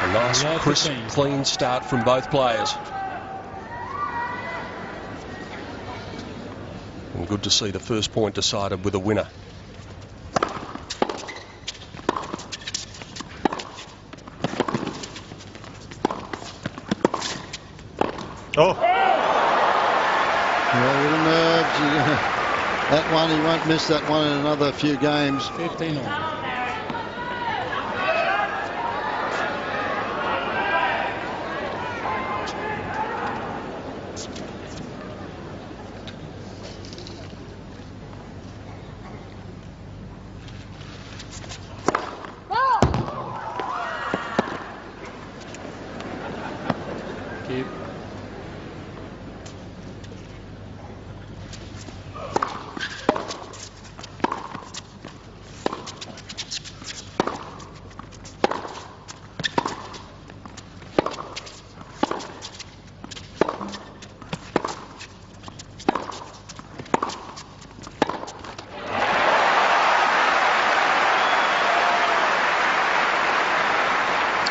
A nice, crisp, clean start from both players. And good to see the first point decided with a winner. Oh! Yeah, with a nerves. That one, he won't miss that one in another few games. 15 on. Keep.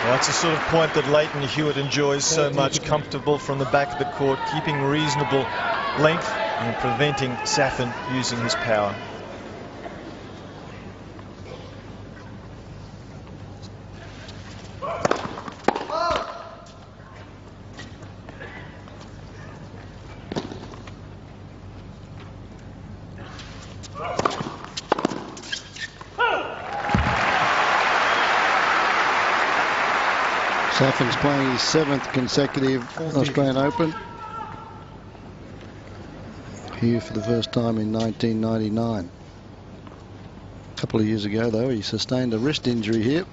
That's the sort of point that Leighton Hewitt enjoys so much. Comfortable from the back of the court, keeping reasonable length and preventing Safin using his power. Safin's playing his 7th consecutive Australian Open. Here for the first time in 1999. A couple of years ago, though, he sustained a wrist injury here.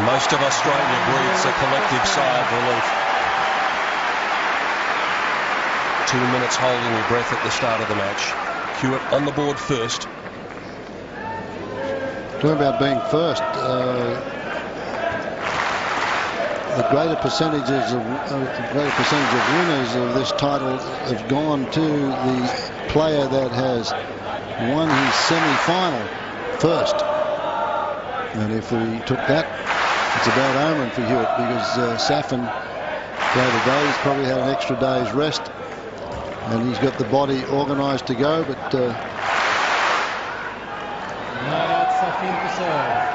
Most of Australia breathes a collective sigh of relief. 2 minutes holding your breath at the start of the match. Hewitt on the board first. Talking about being first, the greater percentage of winners of this title have gone to the player that has won his semi-final first. And if we took that, it's a bad omen for Hewitt, because Safin, the other day, he's probably had an extra day's rest, and he's got the body organised to go, but Not out Safin to serve.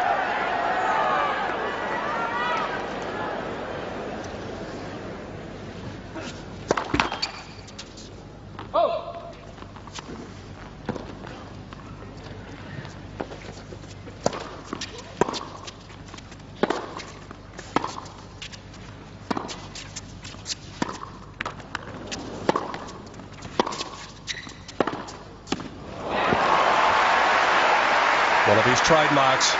One of his trademarks.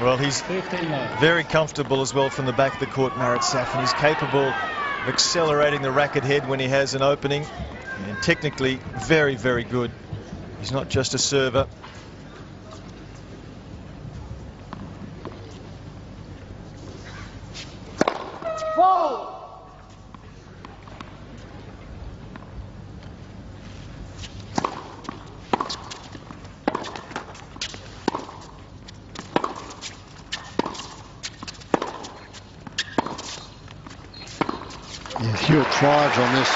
Well, he's very comfortable as well from the back of the court, Marat Safin. He's capable of accelerating the racket head when he has an opening, and technically very, very good. He's not just a server. yeah, Hewitt thrives on this.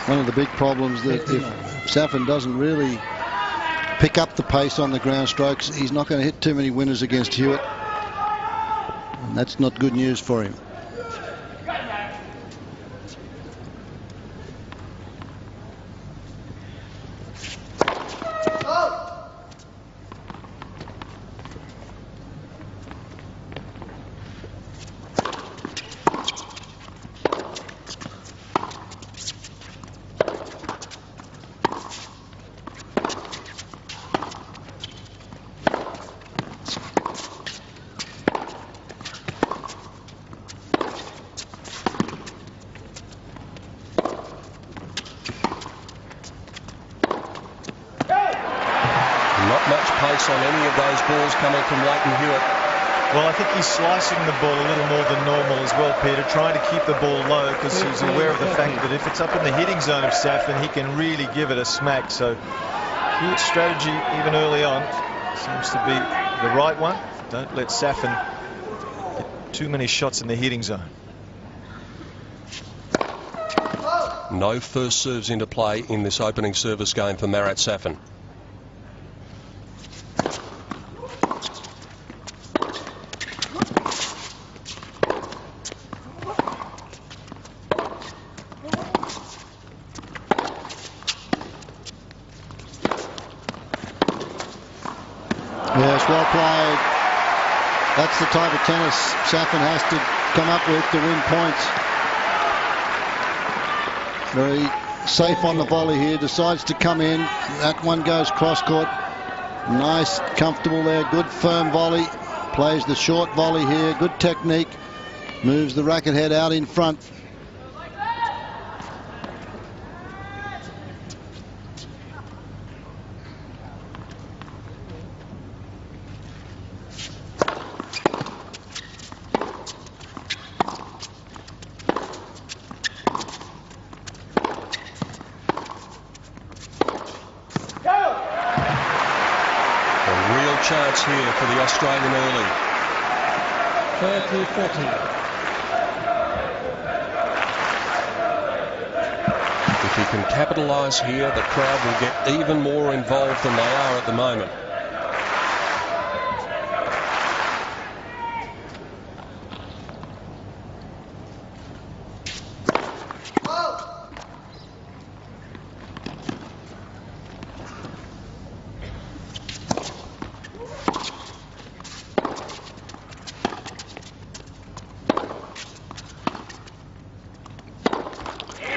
One of the big problems that if Safin doesn't really pick up the pace on the ground strokes, he's not going to hit too many winners against Hewitt. And that's not good news for him. balls coming from Leighton Hewitt. Well, I think he's slicing the ball a little more than normal as well, Peter, trying to keep the ball low because he's aware of the fact that if it's up in the hitting zone of Safin, he can really give it a smack. So Hewitt's strategy, even early on, seems to be the right one. Don't let Safin get too many shots in the hitting zone. No first serves into play in this opening service game for Marat Safin. Yes, well played. That's the type of tennis Safin has to come up with to win points. Very safe on the volley here. Decides to come in. That one goes cross court. Nice, comfortable there. Good firm volley. Plays the short volley here. Good technique. Moves the racket head out in front. Chance here for the Australian early. 30-40. If he can capitalise here, the crowd will get even more involved than they are at the moment.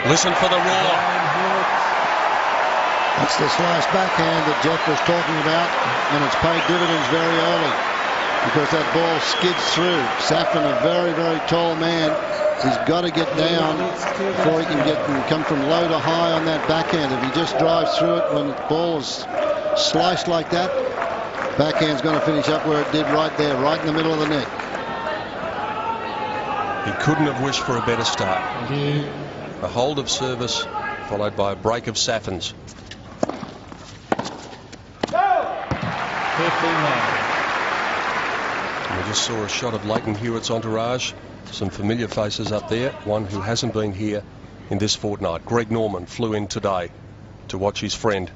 Listen for the roar. That's the slice backhand that Jeff was talking about, and it's paid dividends very early because that ball skids through. Safin, a very, very tall man. He's got to get down before he can come from low to high on that backhand. If he just drives through it when the ball is sliced like that, backhand's going to finish up where it did right there, right in the middle of the net. He couldn't have wished for a better start. A hold of service followed by a break of Safin's. 15-9. We just saw a shot of Leighton Hewitt's entourage. Some familiar faces up there. One who hasn't been here in this fortnight. Greg Norman flew in today to watch his friend.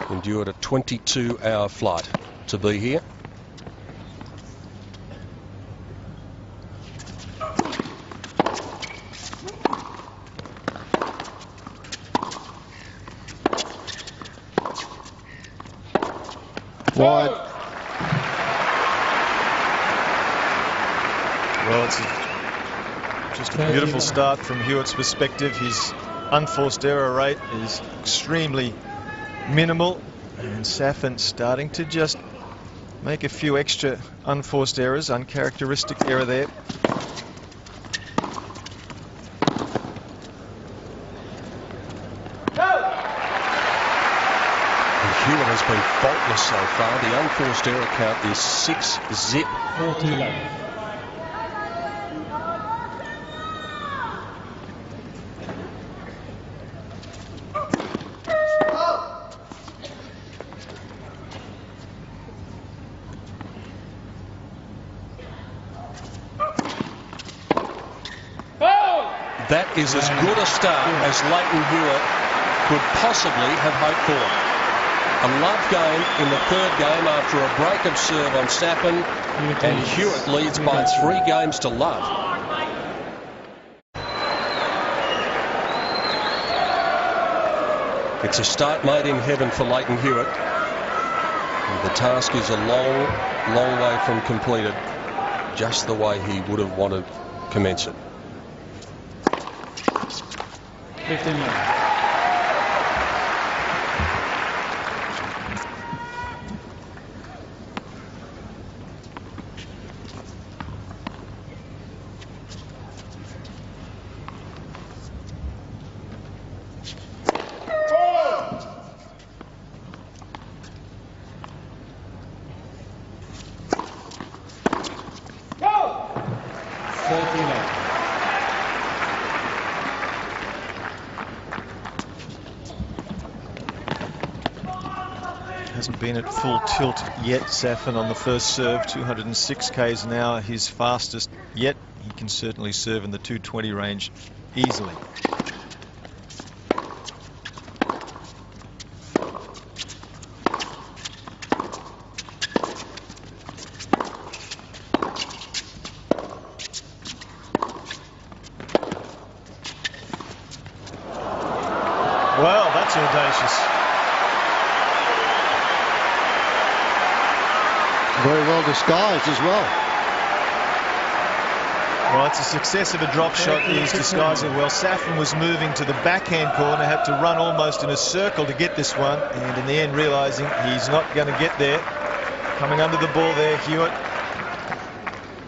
Endured a 22-hour flight to be here. Wide. Well, it's just a beautiful start from Hewitt's perspective. His unforced error rate is extremely minimal, and Safin starting to just make a few extra unforced errors, uncharacteristic error there. Hewitt has been faultless so far. The unforced error count is 6-zip. 40-11. That is as good a start as Leighton Hewitt could possibly have hoped for. A love game in the third game after a break of serve on Safin, and Hewitt leads by 3 games to love. It's a start made in heaven for Leighton Hewitt. And the task is a long, long way from completed, just the way he would have wanted to commence it. 15-9. Hasn't been at full tilt yet, Safin, on the first serve. 206 k's an hour, his fastest yet. He can certainly serve in the 220 range easily. Well, that's audacious. Very well disguised as well. Well, it's a success of a drop shot. He's disguising well. Safin was moving to the backhand corner, had to run almost in a circle to get this one, and in the end realizing he's not going to get there. Coming under the ball there, Hewitt.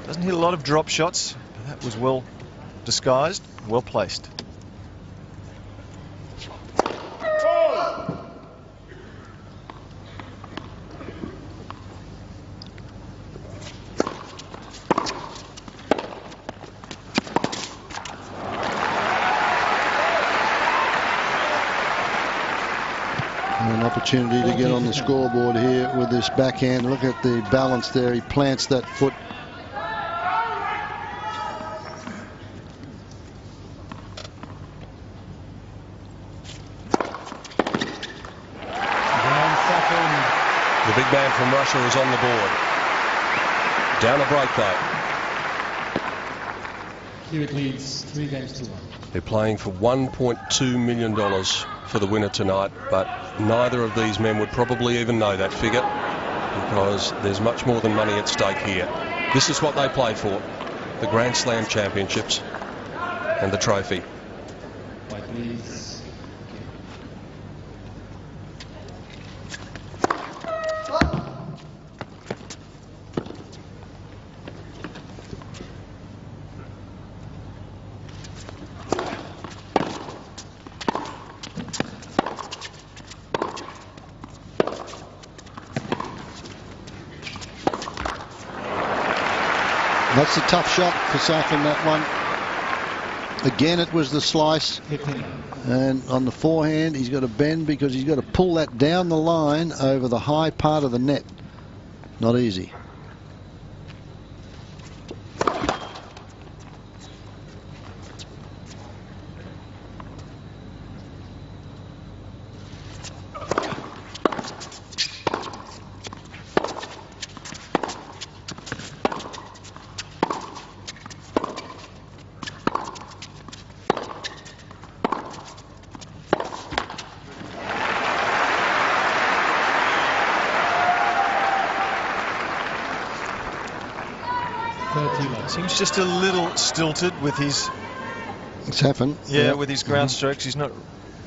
Doesn't hit a lot of drop shots, but that was well disguised, well placed. An opportunity to get on the scoreboard here with this backhand. Look at the balance there. He plants that foot. The big man from Russia is on the board. Down a break though. Hewitt leads 3 games to 1. They're playing for $1.2 million for the winner tonight, but neither of these men would probably even know that figure because there's much more than money at stake here. This is what they play for, the Grand Slam Championships and the trophy. White leads. That's a tough shot for Safin, that one. Again, it was the slice. And on the forehand, he's got to bend because he's got to pull that down the line over the high part of the net. Not easy. Seems just a little stilted with his Safin. with his ground strokes. He's not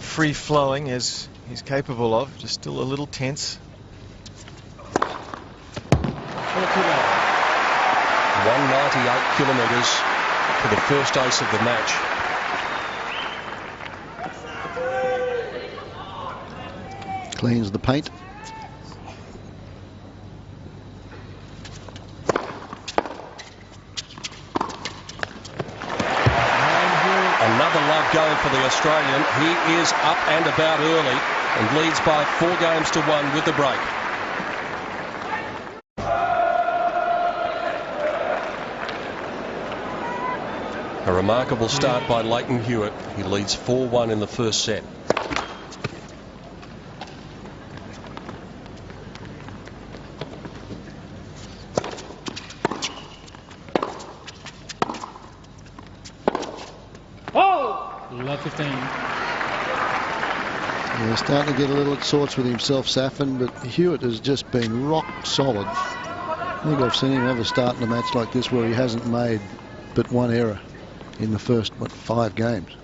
free flowing as he's capable of. Just still a little tense. 198 kilometres for the first ace of the match. Cleans the paint. Another love go for the Australian. He is up and about early and leads by 4 games to 1 with the break. A remarkable start by Leighton Hewitt. He leads 4-1 in the first set. Love 15. Yeah, starting to get a little at sorts with himself, Safin, but Hewitt has just been rock solid. I think I've seen him ever start in a match like this where he hasn't made but one error in the first, 5 games.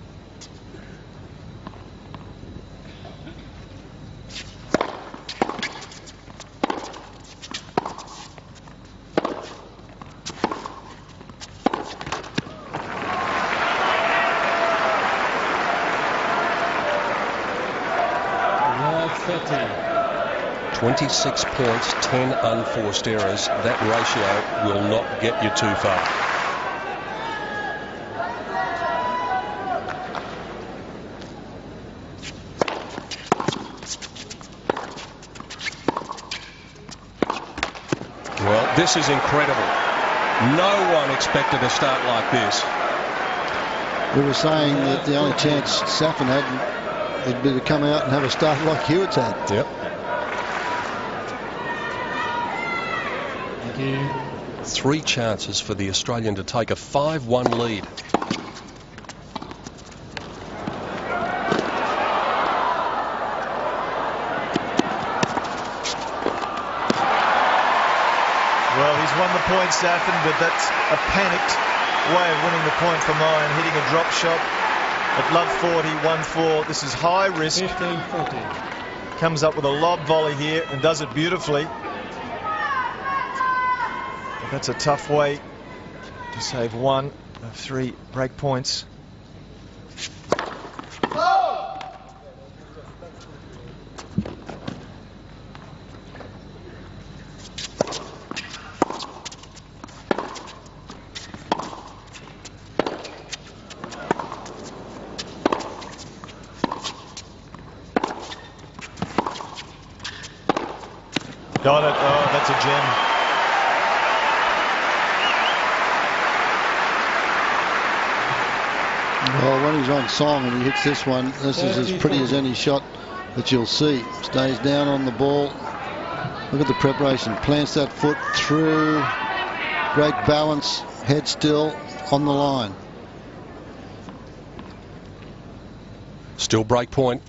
Love 13. 26 points, 10 unforced errors. That ratio will not get you too far. This is incredible. No one expected a start like this. We were saying that the only chance Safin had would be to come out and have a start like Hewitt's had. Yep. Thank you. 3 chances for the Australian to take a 5-1 lead. Well, he's won the point, Safin, but that's a panicked way of winning the point for mine, hitting a drop shot at love 40, 1-4. This is high risk. 15-14. Comes up with a lob volley here and does it beautifully. But that's a tough way to save 1 of 3 break points. Got it. Oh, that's a gem. Well, when he's on song and he hits this one, this is as pretty as any shot that you'll see. Stays down on the ball. Look at the preparation. Plants that foot through. Great balance. Head still on the line. Still break point.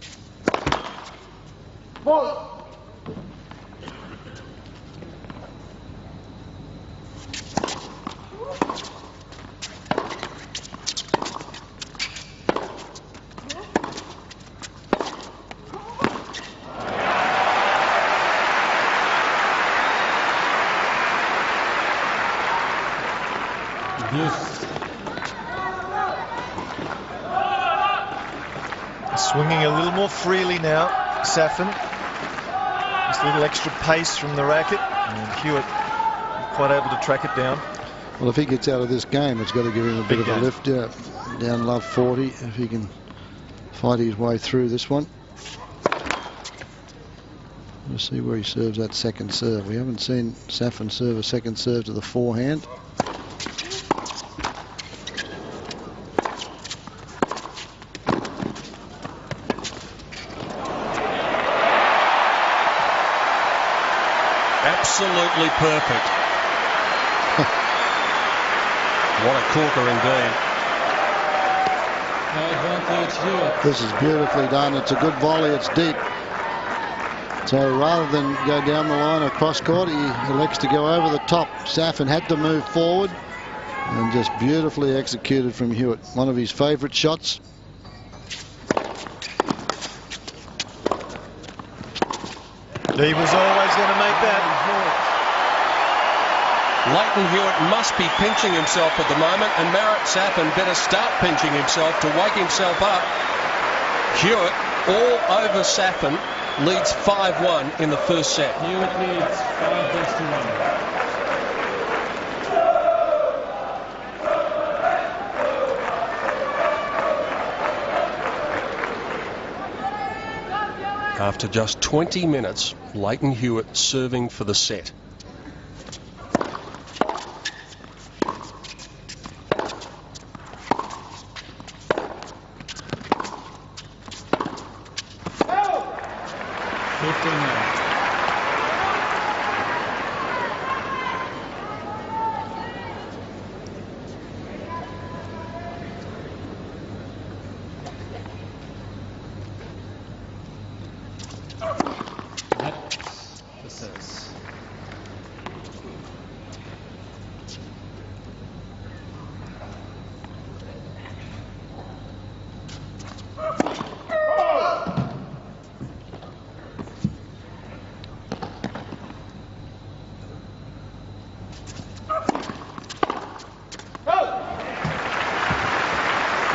Swinging a little more freely now, Safin. Just a little extra pace from the racket, and Hewitt quite able to track it down. Well, if he gets out of this game, it's got to give him a bit of a lift. Down love 40, if he can fight his way through this one. We'll see where he serves that second serve. We haven't seen Safin serve a second serve to the forehand. Absolutely perfect. What a corker indeed. Advantage Hewitt. This is beautifully done. It's a good volley. It's deep. So rather than go down the line or cross court, he elects to go over the top. Safin had to move forward and just beautifully executed from Hewitt. One of his favourite shots. He was always going to make that. Leighton Hewitt must be pinching himself at the moment, and Marat Safin better start pinching himself to wake himself up. Hewitt all over Safin, leads 5-1 in the first set. Hewitt leads 5-1. After just 20 minutes, Leighton Hewitt serving for the set.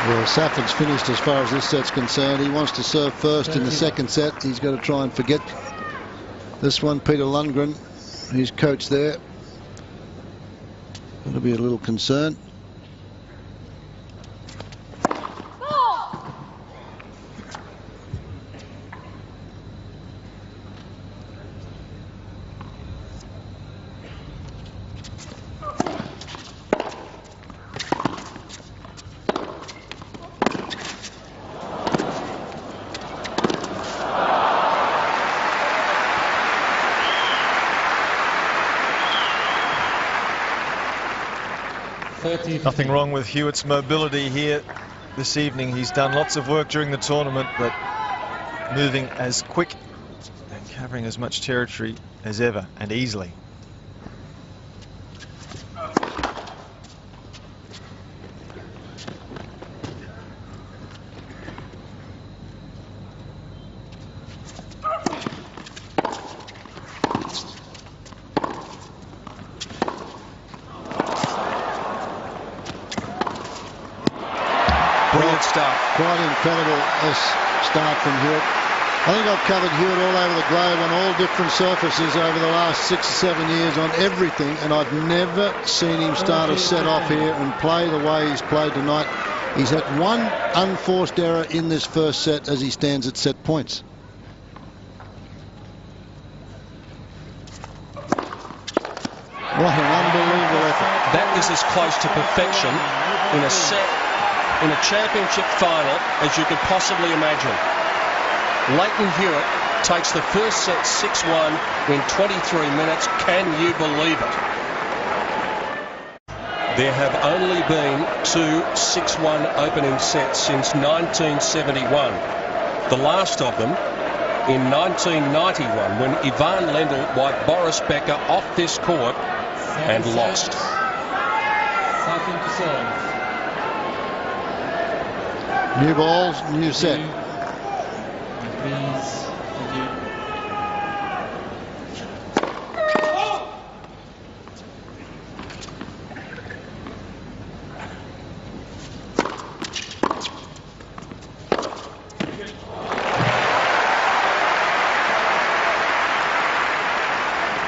Well, Safin's finished as far as this set's concerned. He wants to serve first in the second set. He's got to try and forget this one. Peter Lundgren, his coach there, that'll be a little concern. Nothing wrong with Hewitt's mobility here this evening. He's done lots of work during the tournament, but moving as quick and covering as much territory as ever, and easily. Brilliant start. Quite incredible start from Hewitt. I think I've covered Hewitt all over the globe on all different surfaces over the last 6 or 7 years on everything, and I've never seen him start a set off here and play the way he's played tonight. He's had one unforced error in this first set as he stands at set points. What an unbelievable effort. That is as close to perfection in a set, in a championship final, as you could possibly imagine. Leighton Hewitt takes the first set 6-1 in 23 minutes. Can you believe it? There have only been 2 6-1 opening sets since 1971. The last of them in 1991, when Ivan Lendl wiped Boris Becker off this court and lost. Safin to serve. New balls, new set. Please. Thank you.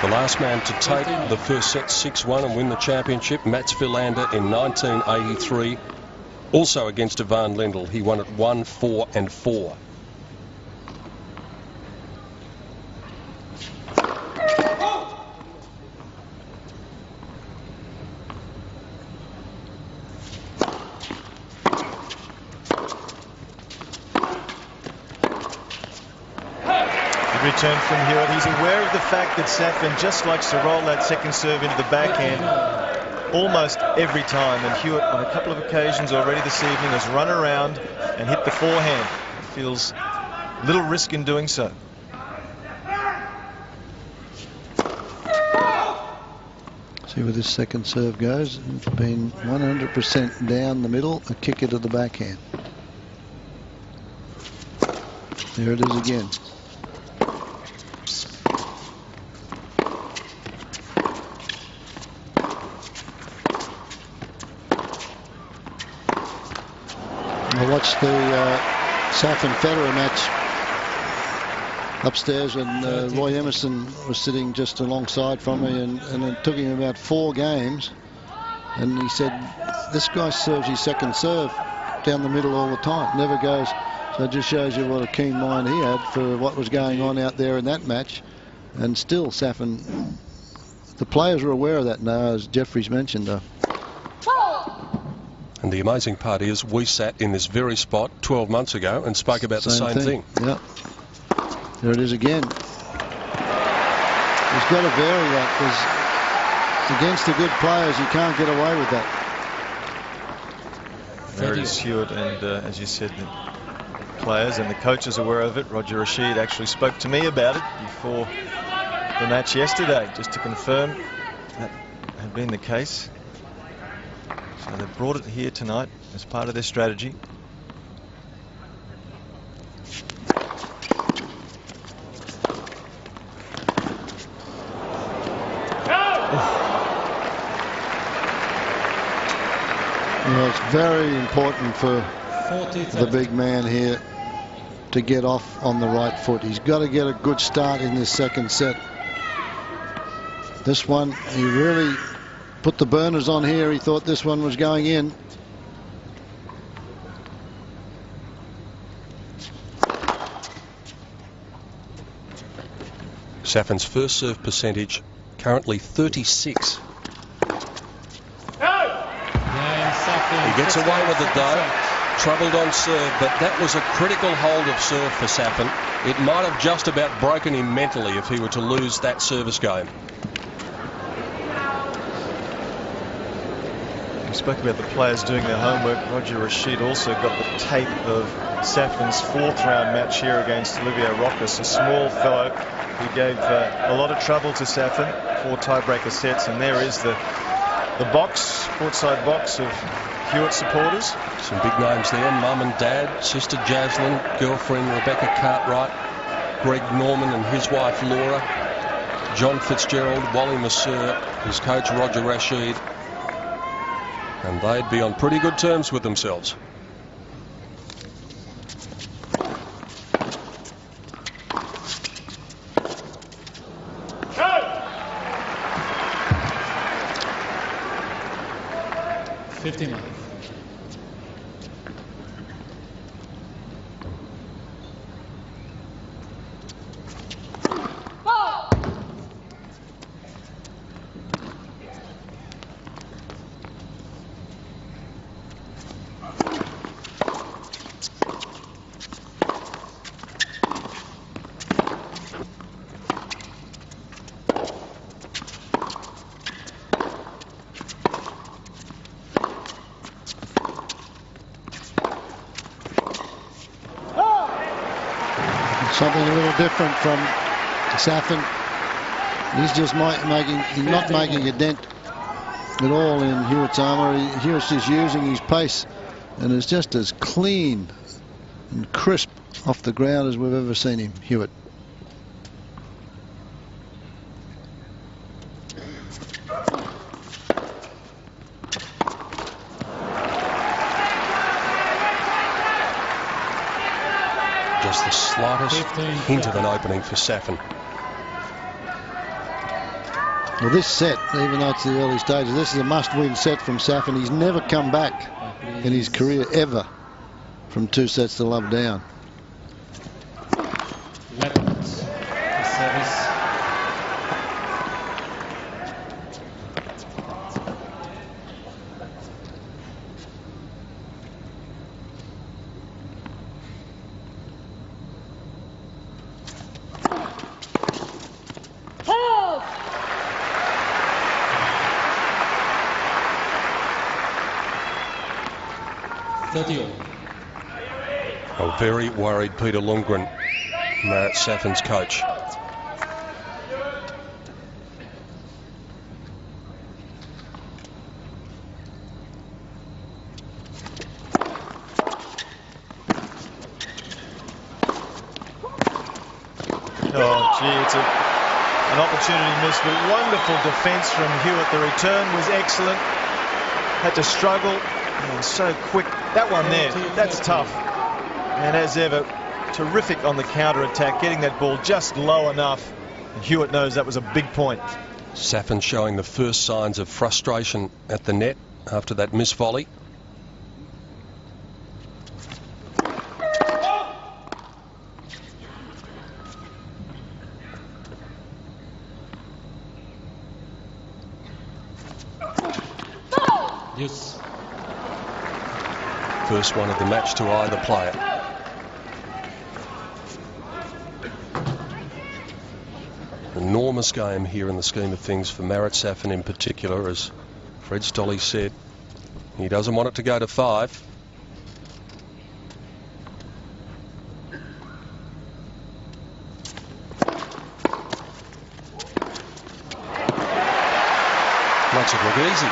The last man to take the first set 6-1 and win the championship, Mats Wilander in 1983. Also against Ivan Lendl, he won it 1-4-4. Return from Hewitt. He's aware of the fact that Safin just likes to roll that second serve into the backhand almost every time, and Hewitt on a couple of occasions already this evening has run around and hit the forehand. He feels little risk in doing so. See where this second serve goes. It's been 100% down the middle, a kicker to the backhand. There it is again. I watched the Safin Federer match upstairs, and Roy Emerson was sitting just alongside from me, and it took him about 4 games, and he said this guy serves his second serve down the middle all the time, never goes. So it just shows you what a keen mind he had for what was going on out there in that match. And still Safin, the players were aware of that now, as Jeffries mentioned. And the amazing part is we sat in this very spot 12 months ago and spoke about the same thing. Yeah. There it is again. He's got to vary that, because against the good players you can't get away with that. There it is, Hewitt, and as you said, the players and the coaches are aware of it. Roger Rashid actually spoke to me about it before the match yesterday, just to confirm that had been the case. So they brought it here tonight as part of their strategy. Well, it's very important for the big man here to get off on the right foot. He's got to get a good start in this second set. This one, he really put the burners on here. He thought this one was going in. Safin's first serve percentage currently 36. He gets away with it though. Troubled on serve, but that was a critical hold of serve for Safin. It might have just about broken him mentally if he were to lose that service game. We spoke about the players doing their homework. Roger Rashid also got the tape of Safin's 4th round match here against Olivier Rochus, a small fellow who gave a lot of trouble to Safin, 4 tiebreaker sets. And there is the box, courtside box of Hewitt supporters. Some big names there. Mum and Dad, sister Jaslyn, girlfriend Rebecca Cartwright, Greg Norman and his wife Laura, John Fitzgerald, Wally Masseur, his coach Roger Rashid. And they'd be on pretty good terms with themselves. Go! 59. Something a little different from Safin. He's just not making a dent at all in Hewitt's armour. Hewitt's just using his pace and is just as clean and crisp off the ground as we've ever seen him, Hewitt. Just the slightest hint of an opening for Safin. Well, this set, even though it's the early stages, this is a must-win set from Safin. He's never come back in his career ever from 2 sets to love down. Service. A very worried Peter Lundgren, Marat Safin's coach. Oh, gee, it's an opportunity missed, but wonderful defence from Hewitt. The return was excellent. Had to struggle, and so quick. That one there, that's tough. And as ever, terrific on the counter-attack, getting that ball just low enough. And Hewitt knows that was a big point. Safin showing the first signs of frustration at the net after that miss volley. Yes. First one of the match to either player. Enormous game here in the scheme of things for Marat Safin in particular, as Fred Stolle said. He doesn't want it to go to 5. Makes it look easy.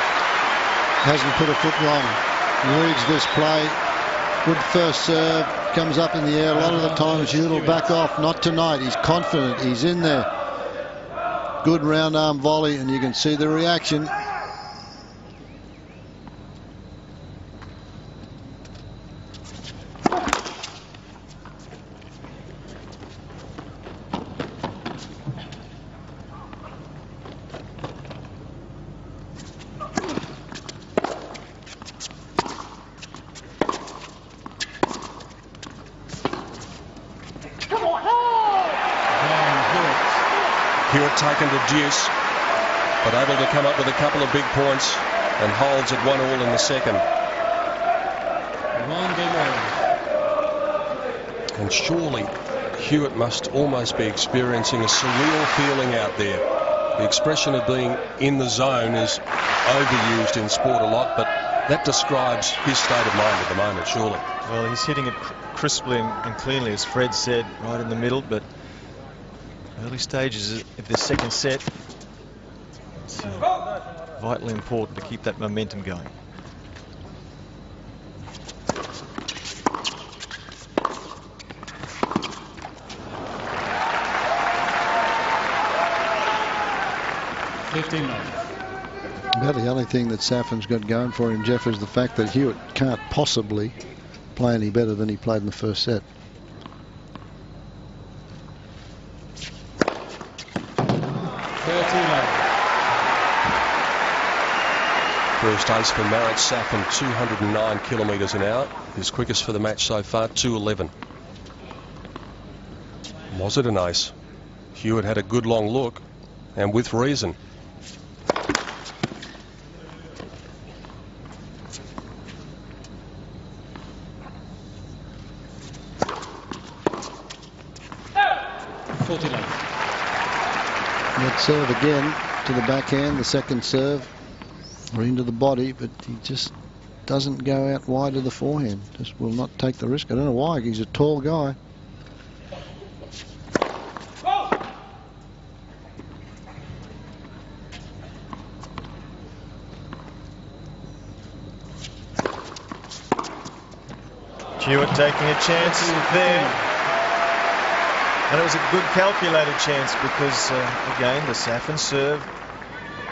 Hasn't put a foot wrong. Reads this play. Good first serve. Comes up in the air. A lot of the times Hewitt will back off. Not tonight. He's confident. He's in there. Good round arm volley, and you can see the reaction. Hewitt taken to deuce, but able to come up with a couple of big points and holds at 1-1 in the second. 1 game. And surely Hewitt must almost be experiencing a surreal feeling out there. The expression of being in the zone is overused in sport a lot, but That describes his state of mind at the moment, surely. Well, he's hitting it crisply and cleanly, as Fred said, right in the middle, but early stages of this second set, it's vitally important to keep that momentum going. About the only thing that Safin's got going for him, Jeff, is the fact that Hewitt can't possibly play any better than he played in the first set. First ace for Marat Safin, 209 kilometres an hour. His quickest for the match so far, 211. Was it an ace? Hewitt had a good long look, and with reason. That serve again to the backhand, the second serve, or into the body, but he just doesn't go out wide of the forehand. Just will not take the risk. I don't know why. He's a tall guy. Hewitt taking a chance there. And it was a good calculated chance because, again, the Safin serve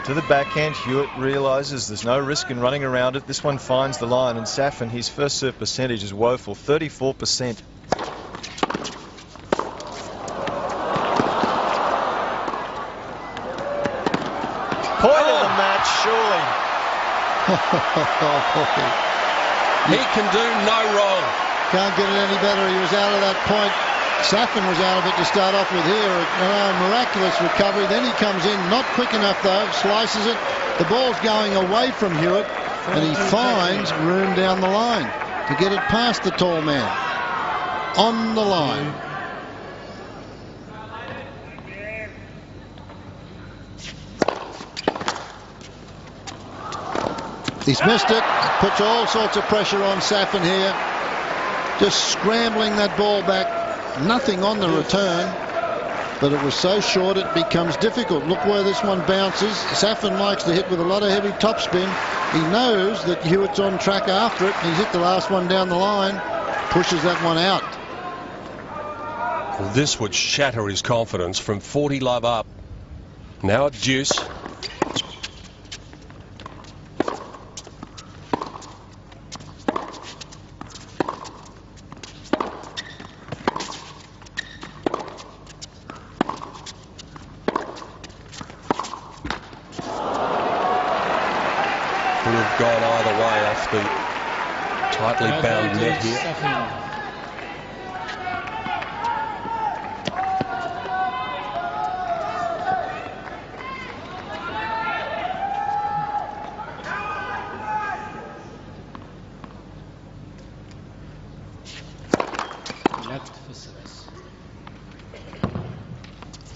to the backhand. Hewitt realises there's no risk in running around it. This one finds the line, and Safin, his first serve percentage is woeful, 34%. Point of the match, surely. He can do no wrong. Can't get it any better. He was out of that point. Safin was out of it to start off with here. Miraculous recovery. Then he comes in, not quick enough though, slices it. The ball's going away from Hewitt, and he finds room down the line to get it past the tall man. On the line. He's missed it. Puts all sorts of pressure on Safin here. Just scrambling that ball back. Nothing on the return, but it was so short it becomes difficult. Look where this one bounces. Safin likes to hit with a lot of heavy topspin. He knows that Hewitt's on track after it. He's hit the last one down the line, pushes that one out. Well, this would shatter his confidence from 40 love up. Now at deuce. Would have gone either way off the tightly bound net here.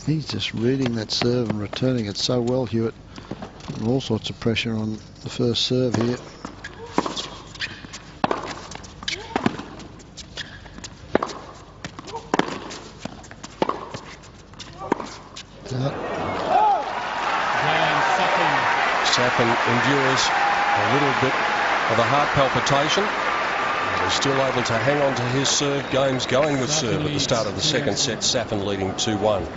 He's just reading that serve and returning it so well, Hewitt. Putting all sorts of pressure on the first serve here. Safin endures a little bit of a heart palpitation. He's still able to hang on to his serve. Game's going with serve at the start of the second set. Safin leading 2-1.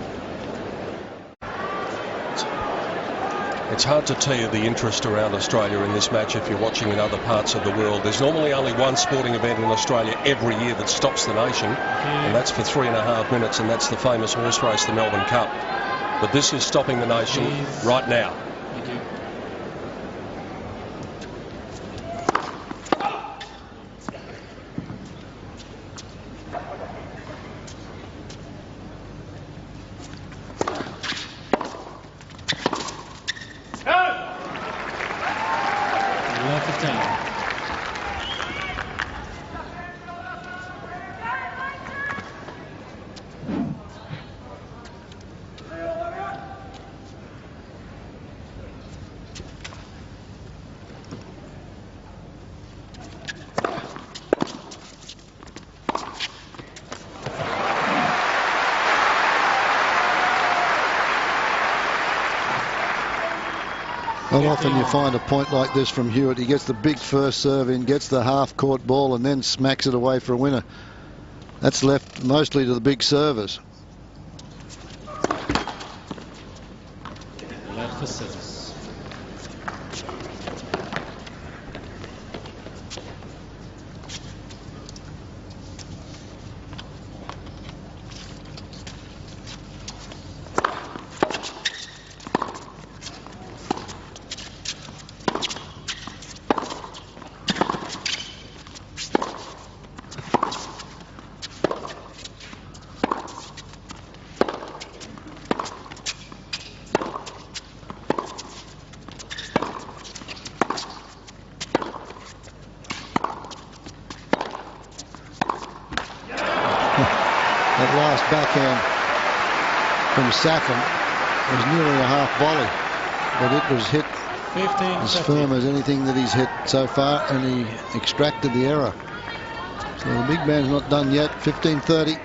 It's hard to tell you the interest around Australia in this match if you're watching in other parts of the world. There's normally only one sporting event in Australia every year that stops the nation, and that's for 3.5 minutes, and that's the famous horse race, the Melbourne Cup. But this is stopping the nation right now. Not often you find a point like this from Hewitt. He gets the big first serve in, gets the half-court ball, and then smacks it away for a winner. That's left mostly to the big servers. Left for service. That last backhand from Safin was nearly a half volley, but it was hit 15, as 50. firm as anything that he's hit so far, and he extracted the error. So the big man's not done yet. 15-30.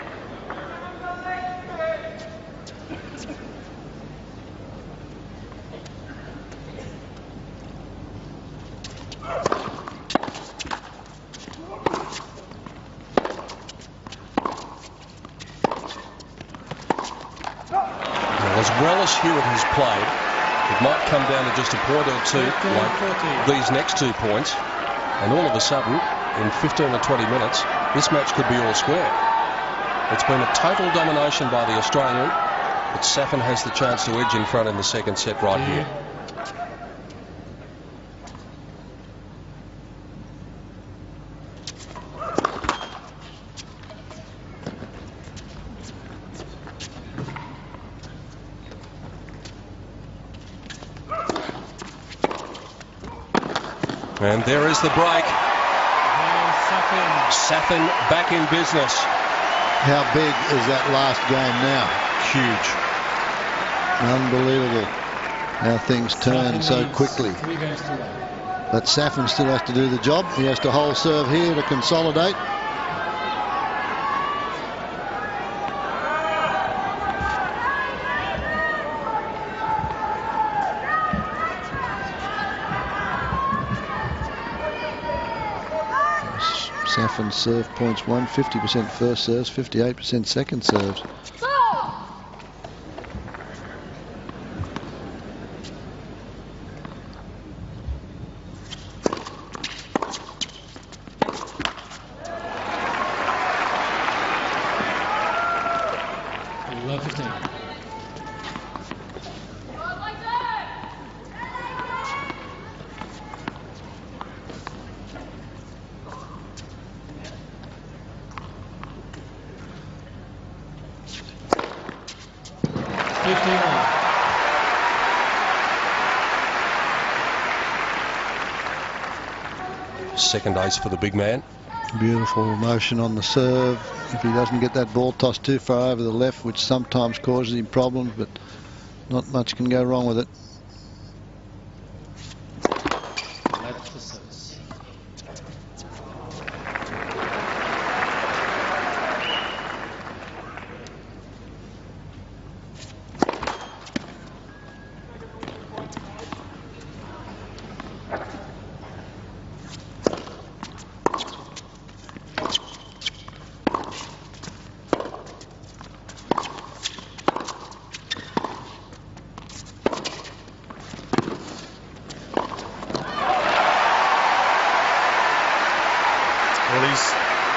As well as Hewitt has played, it might come down to just a point or two, like these next 2 points, and all of a sudden, in 15 or 20 minutes, this match could be all square. It's been a total domination by the Australian, but Safin has the chance to edge in front in the second set right here. And there is the break. Safin back in business. How big is that last game now? Huge. Unbelievable how things turn so quickly. 3 games to 1. But Safin still has to do the job. He has to hold serve here to consolidate. Safin's serve points won, 50% first serves, 58% second serves. Second ace for the big man. Beautiful motion on the serve. If he doesn't get that ball tossed too far over the left, which sometimes causes him problems, but not much can go wrong with it.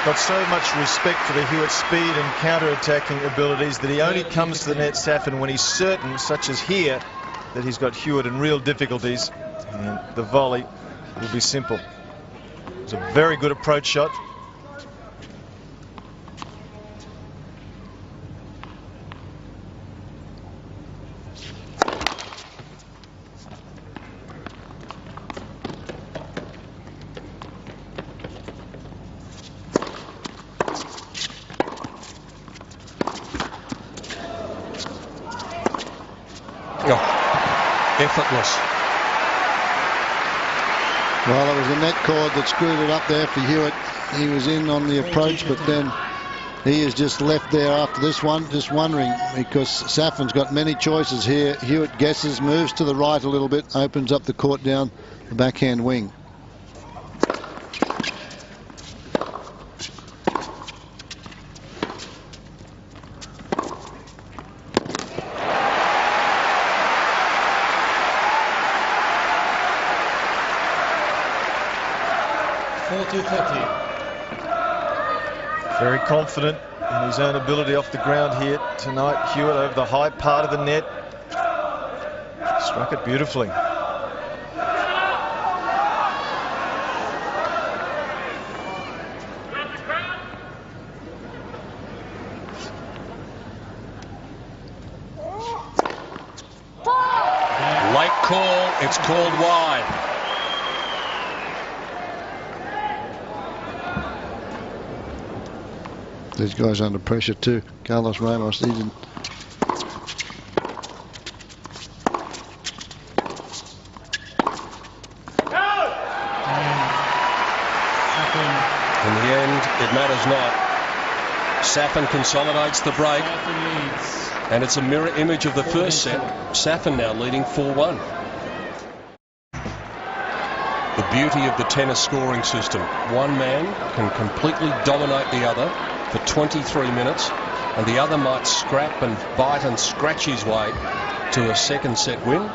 Got so much respect for the Hewitt speed and counter-attacking abilities that he only comes to the net, Safin, when he's certain, such as here, that he's got Hewitt in real difficulties, and the volley will be simple. It's a very good approach shot. Effortless. Well, it was the net cord that screwed it up there for Hewitt. He was in on the approach, but then He is just left there after this one, just wondering, because Safin's got many choices here. Hewitt guesses, moves to the right a little bit, opens up the court down the backhand wing. Very confident in his own ability off the ground here tonight. Hewitt over the high part of the net. Struck it beautifully. Late call. It's called wide. These guys under pressure too. Carlos Ramos, he didn't. In the end, it matters not. Safin consolidates the break, and it's a mirror image of the first set. Safin now leading 4-1. The beauty of the tennis scoring system. One man can completely dominate the other for 23 minutes, and the other might scrap and bite and scratch his way to a second set win,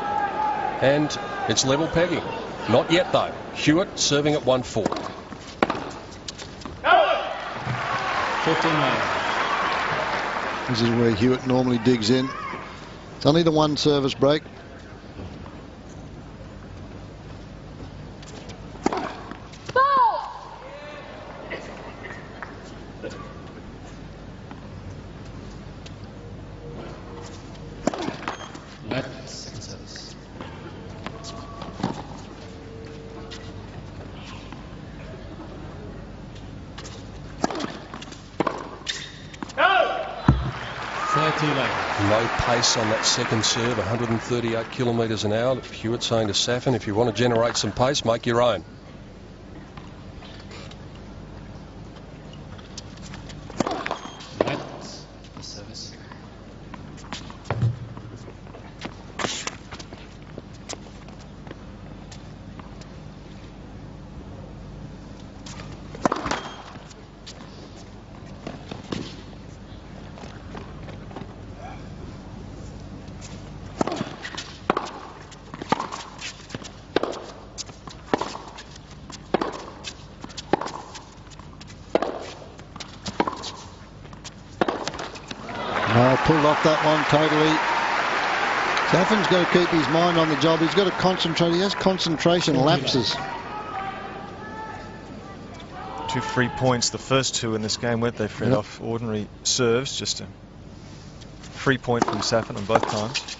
and it's level pegging. Not yet though. Hewitt serving at 1-4. 15-9. This is where Hewitt normally digs in. It's only the one service break. Second service. No pace on that second serve, 138 kilometres an hour. Hewitt saying to Safin, if you want to generate some pace, make your own. That's the service. Pulled off that one totally. Safin's got to keep his mind on the job. He's got to concentrate. He has concentration lapses. 2 free points. The first 2 in this game, weren't they, Fred? Off ordinary serves. Just a free point from Safin on both times.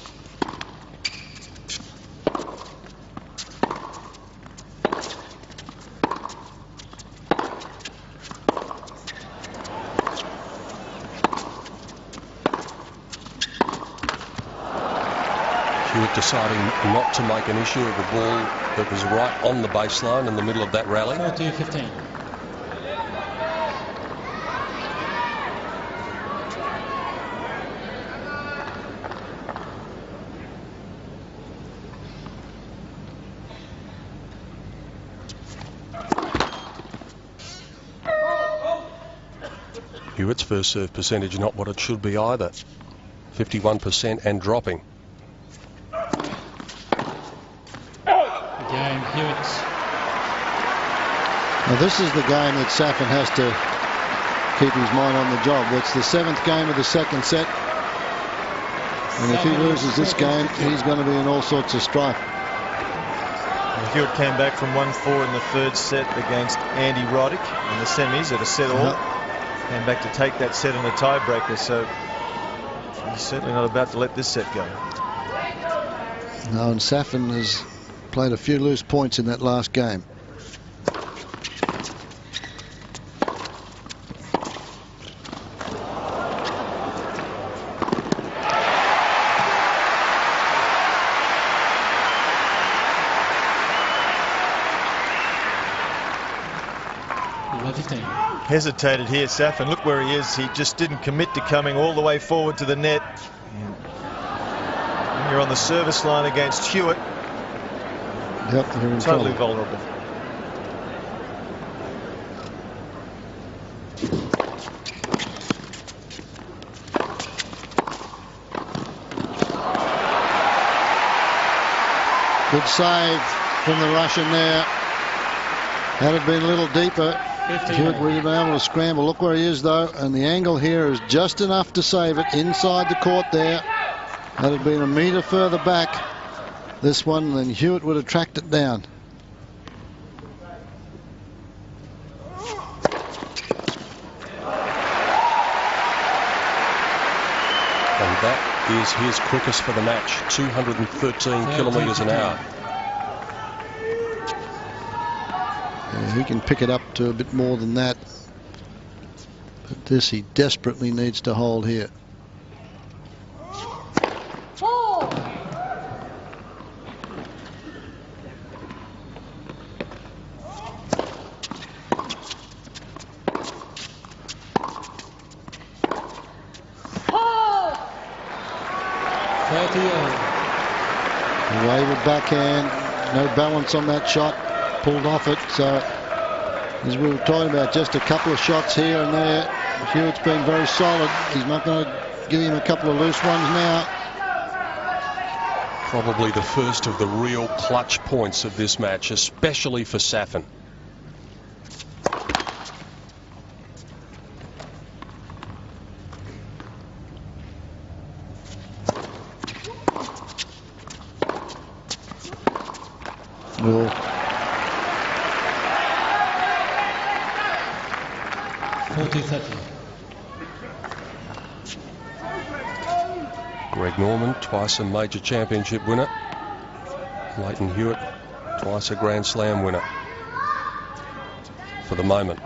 Hewitt deciding not to make an issue of a ball that was right on the baseline in the middle of that rally. 14-15. Hewitt's first serve percentage not what it should be either. 51% and dropping. Again, Hewitt. Now this is the game that Safin has to keep his mind on the job. It's the 7th game of the second set. And if he loses this game, he's going to be in all sorts of strife. Hewitt came back from 1-4 in the 3rd set against Andy Roddick in the semis at a set all. Came back to take that set in a tiebreaker, so he's certainly not about to let this set go. No, and Safin has played a few loose points in that last game. hesitated here, Safin. Look where he is. He just didn't commit to coming all the way forward to the net. When you're on the service line against Hewitt, Yep, you're in totally trouble. vulnerable. Good save from the Russian there. Had it been a little deeper, Hewitt would have been able to scramble. Look where he is, though, and the angle here is just enough to save it inside the court there. Had it been a metre further back, this one, then Hewitt would have tracked it down. And that is his quickest for the match, 213 kilometres an hour. Yeah, he can pick it up to a bit more than that. But this he desperately needs to hold here. Wavered backhand, no balance on that shot, pulled off it. So as we were talking about, just a couple of shots here and there. Hewitt's been very solid. He's not going to give him a couple of loose ones now. Probably the first of the real clutch points of this match, especially for Safin. Well, 40-30. Greg Norman, twice a major championship winner. Leighton Hewitt, twice a Grand Slam winner. For the moment.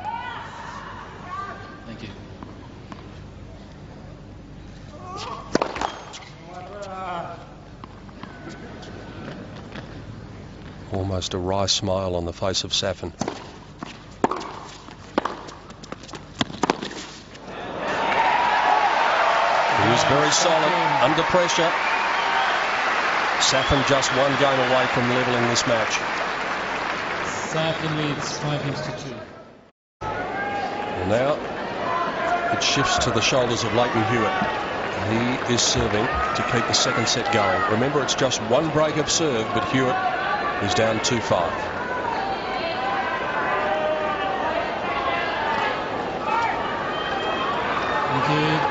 Thank you. Almost a wry smile on the face of Safin. He was very solid under pressure. Safin just one game away from levelling this match. Safin leads 5-2. Well, now it shifts to the shoulders of Leighton Hewitt. He is serving to keep the second set going. Remember, it's just one break of serve, but Hewitt is down 2-5. Thank you.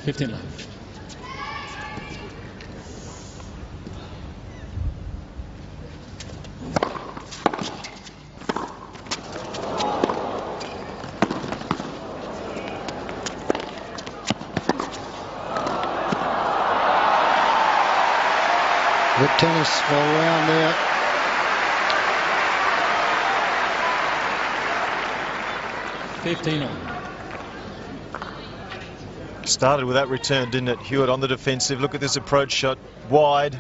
$15. good tennis all around there. Started with that return, didn't it? Hewitt on the defensive. Look at this approach shot. Wide.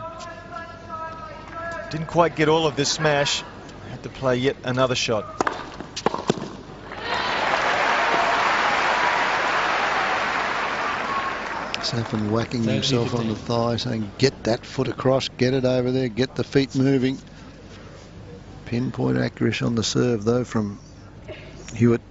Didn't quite get all of this smash. Had to play yet another shot. Safin whacking himself on the thigh, saying, get that foot across, get it over there, get the feet moving. Pinpoint accuracy on the serve, though, from Hewitt.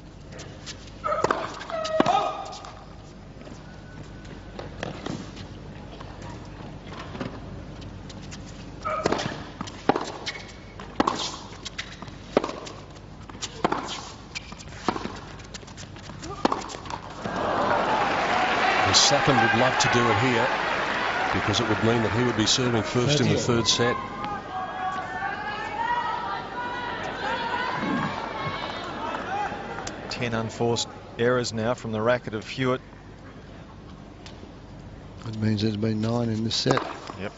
Safin would love to do it here because it would mean that he would be serving first in the third set. Ten unforced errors now from the racket of Hewitt. That means there's been 9 in this set. Yep.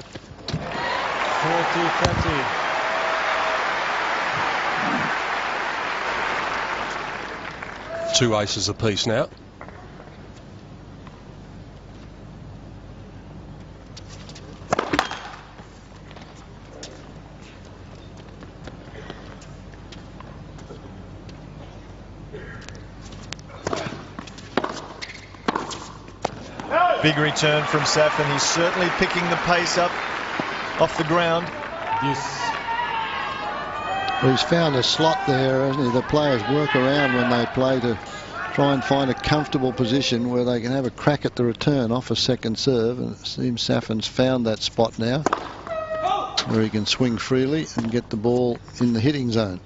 2 aces apiece now. Big return from Safin. He's certainly picking the pace up off the ground. Yes. Well, he's found a slot there, hasn't he? The players work around when they play to try and find a comfortable position where they can have a crack at the return off a second serve. And it seems Safin's found that spot now where he can swing freely and get the ball in the hitting zone.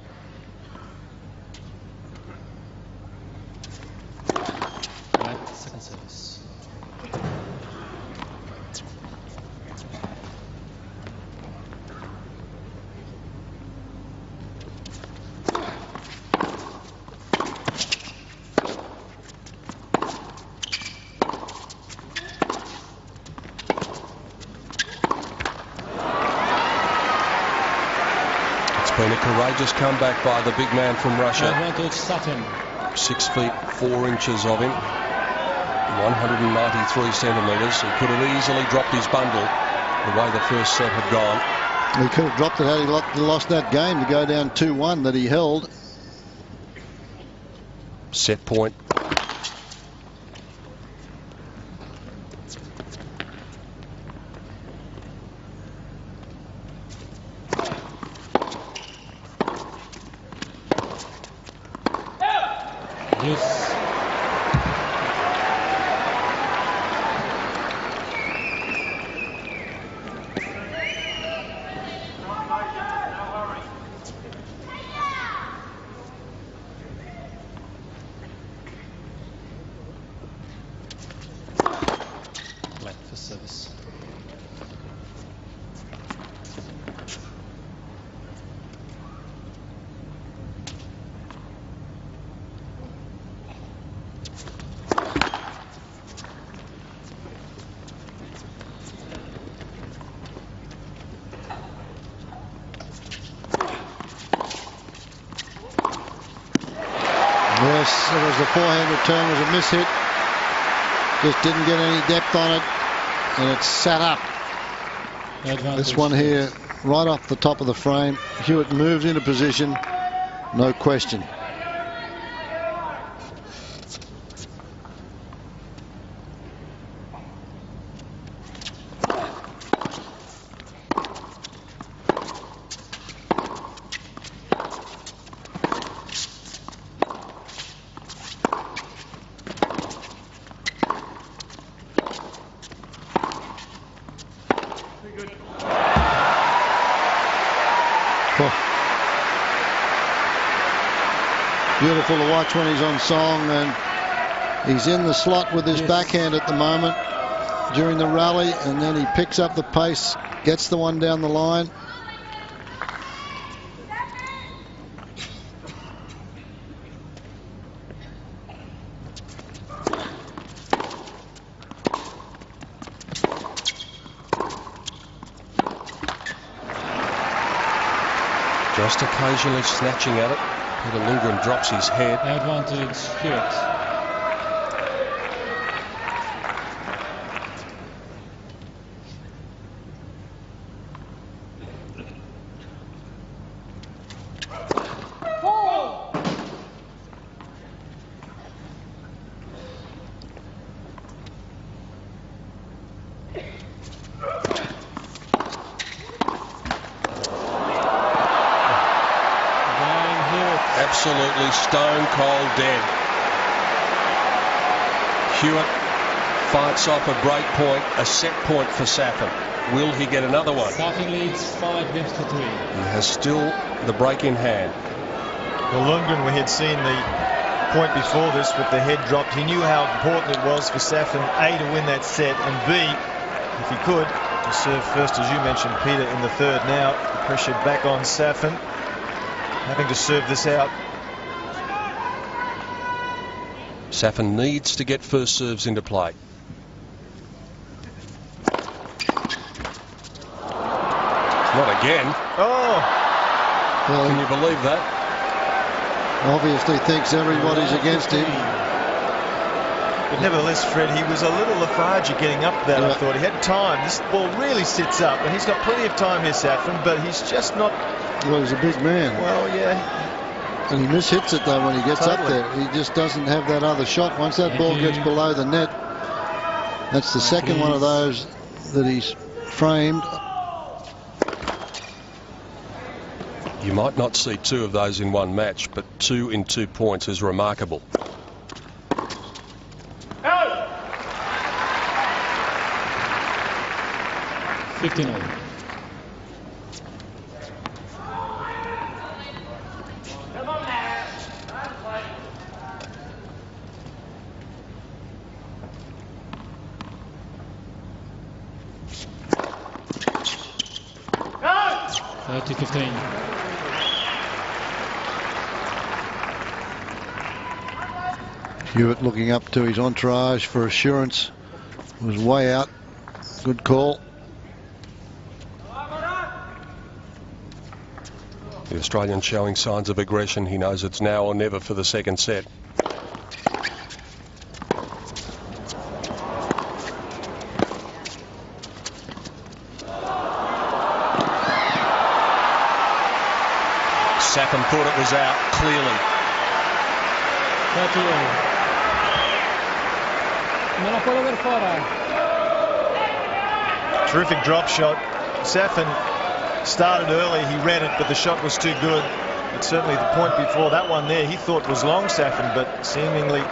Right, second service. Been a courageous comeback by the big man from Russia. Advantage Safin. 6 feet 4 inches of him, 193 centimetres. He could have easily dropped his bundle the way the first set had gone. He could have dropped it had he lost that game to go down 2-1 that he held. Set point. Yes. Black for service. Yes, it was a forehand return, was a mishit. Just didn't get any depth on it, and it's sat up. Advantage. This one here, right off the top of the frame. Hewitt moves into position, no question. Beautiful to watch when he's on song, and he's in the slot with his backhand at the moment during the rally, and then he picks up the pace, gets the one down the line. Just occasionally snatching at it. Peter Lundgren drops his head. Advantage Hewitt. Absolutely stone cold dead. Hewitt fights off a break point, a set point for Safin. Will he get another one? Safin leads 5 games to 3. He has still the break in hand. Well, Lundgren, we had seen the point before this with the head dropped. He knew how important it was for Safin, A, to win that set, and B, if he could, to serve first, as you mentioned, Peter, in the third. Now, the pressure back on Safin, having to serve this out. Safin needs to get first serves into play. Not again. Oh! Well, Can you believe that? obviously thinks everybody's against him. But nevertheless, Fred, he was a little lethargic getting up there. I thought he had time. This ball really sits up, and he's got plenty of time here, Safin, but he's just not. Well, he's a big man. Well, yeah. And he mishits it though when he gets up there. He just doesn't have that other shot. Once that ball gets below the net, that's the second one of those that he's framed. You might not see 2 of those in one match, but 2 in 2 points is remarkable. 59. No! 30-15. Hewitt looking up to his entourage for assurance. Was way out. Good call. The Australian showing signs of aggression. He knows it's now or never for the second set. Safin thought it was out clearly. 38. Non la può ver fora. Terrific drop shot. Safin started early, he read it, but the shot was too good. But certainly the point before that one there, he thought was long, Safin, but seemingly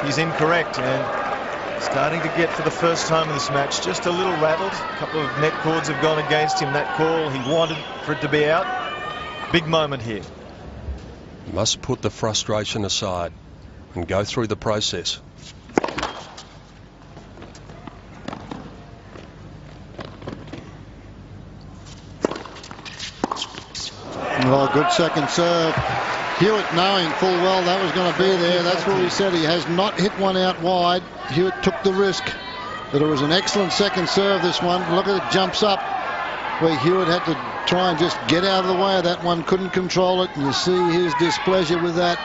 he's incorrect, and starting to get, for the first time in this match, just a little rattled. A couple of net cords have gone against him. That call, he wanted for it to be out. Big moment here. Must put the frustration aside and go through the process. Well, good second serve. Hewitt knowing full well that was going to be there. That's what we said. He has not hit one out wide. Hewitt took the risk. But it was an excellent second serve, this one. Look at it, jumps up. Where Hewitt had to try and just get out of the way of that one. Couldn't control it. And you see his displeasure with that.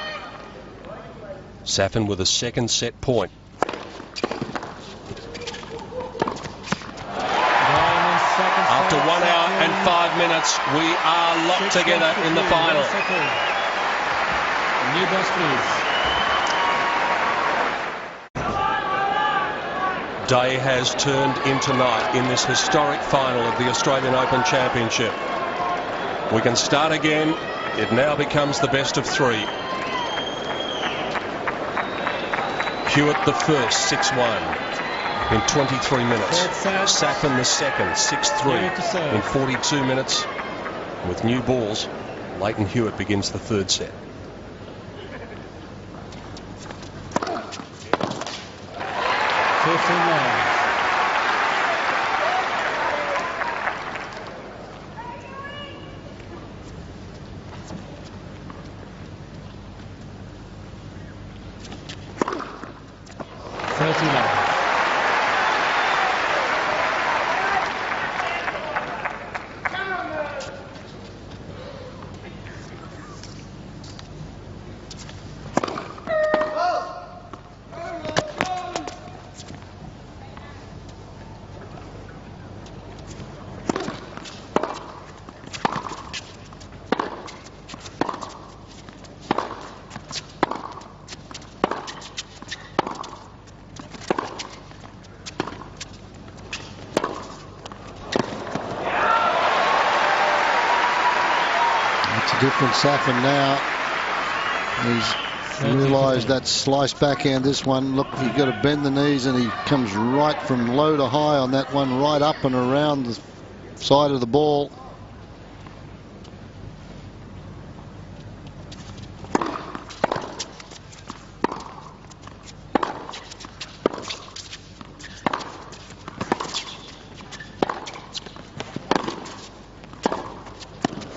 Safin with a second set point. After 1 hour and 5 minutes, we are locked together in the final. New best, please. Day has turned into night in this historic final of the Australian Open Championship. We can start again. It now becomes the best of 3. Hewitt the first, 6-1. In 23 minutes. Safin the second, 6-3 in 42 minutes. With new balls, Leighton Hewitt begins the third set. Different Safin now. He's realised that slice backhand, this one, look, you've got to bend the knees, and he comes right from low to high on that one, right up and around the side of the ball.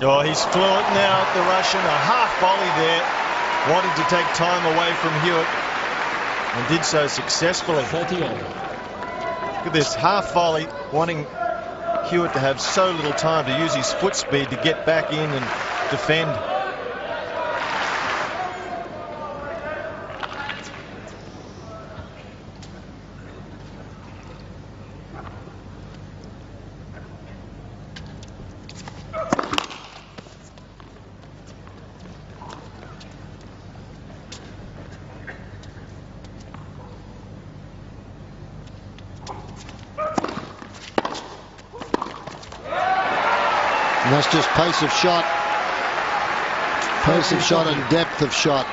Oh, he's fluent now at the Russian. A half volley there, wanting to take time away from Hewitt, and did so successfully. 38. Look at this half volley, wanting Hewitt to have so little time to use his foot speed to get back in and defend. And that's just pace of shot. Pace of shot and depth of shot.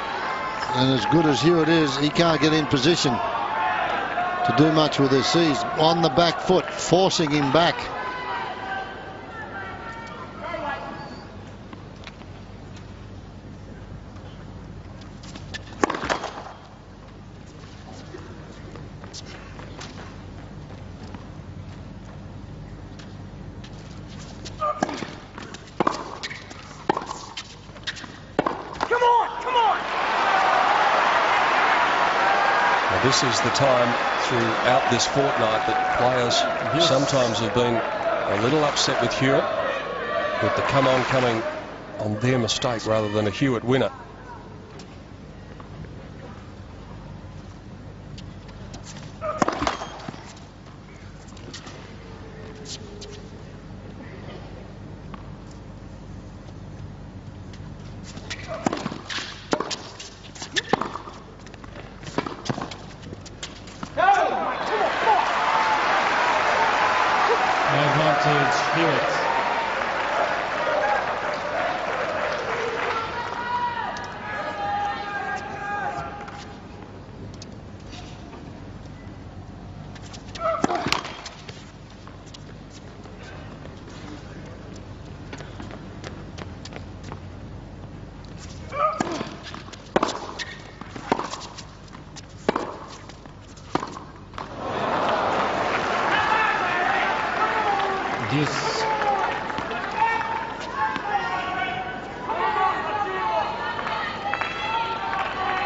And as good as Hewitt is, he can't get in position to do much with his C's. On the back foot, forcing him back. This is the time throughout this fortnight that players sometimes have been a little upset with Hewitt, with the come on coming on their mistake rather than a Hewitt winner.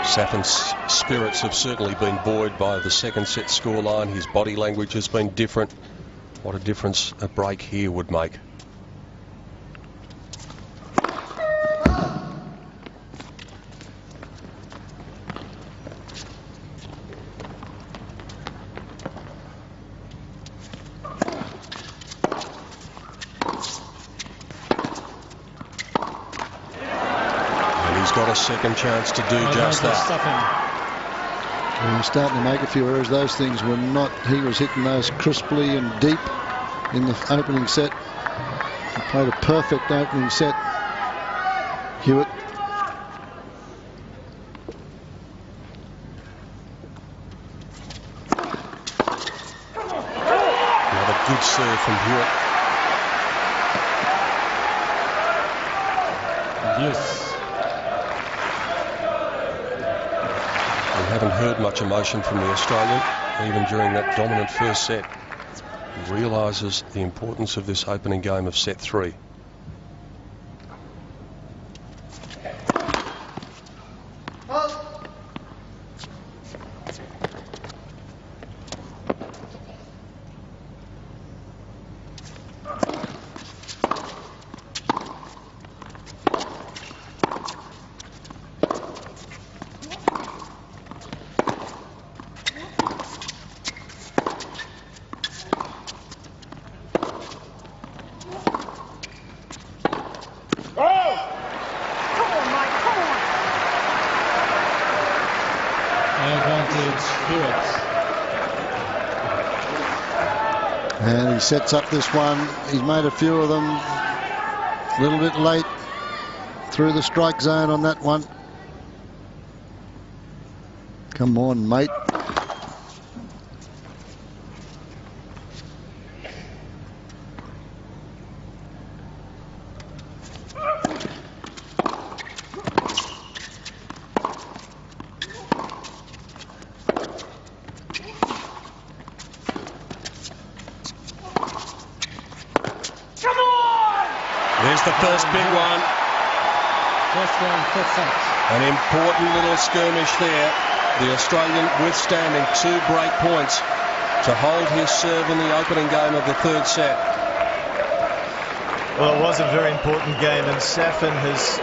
Safin's spirits have certainly been buoyed by the second set scoreline. His body language has been different. What a difference a break here would make. Got a second chance to do just that. Well, he's starting to make a few errors. Those things were not, he was hitting those crisply and deep in the opening set. He played a perfect opening set, Hewitt. Another good serve from Hewitt. Yes. We haven't heard much emotion from the Australian, even during that dominant first set. He realises the importance of this opening game of set 3. And he sets up this one. He's made a few of them a little bit late through the strike zone on that one. Come on, mate. There's the first big one. An important little skirmish there. The Australian withstanding 2 break points to hold his serve in the opening game of the third set. Well, it was a very important game, and Safin has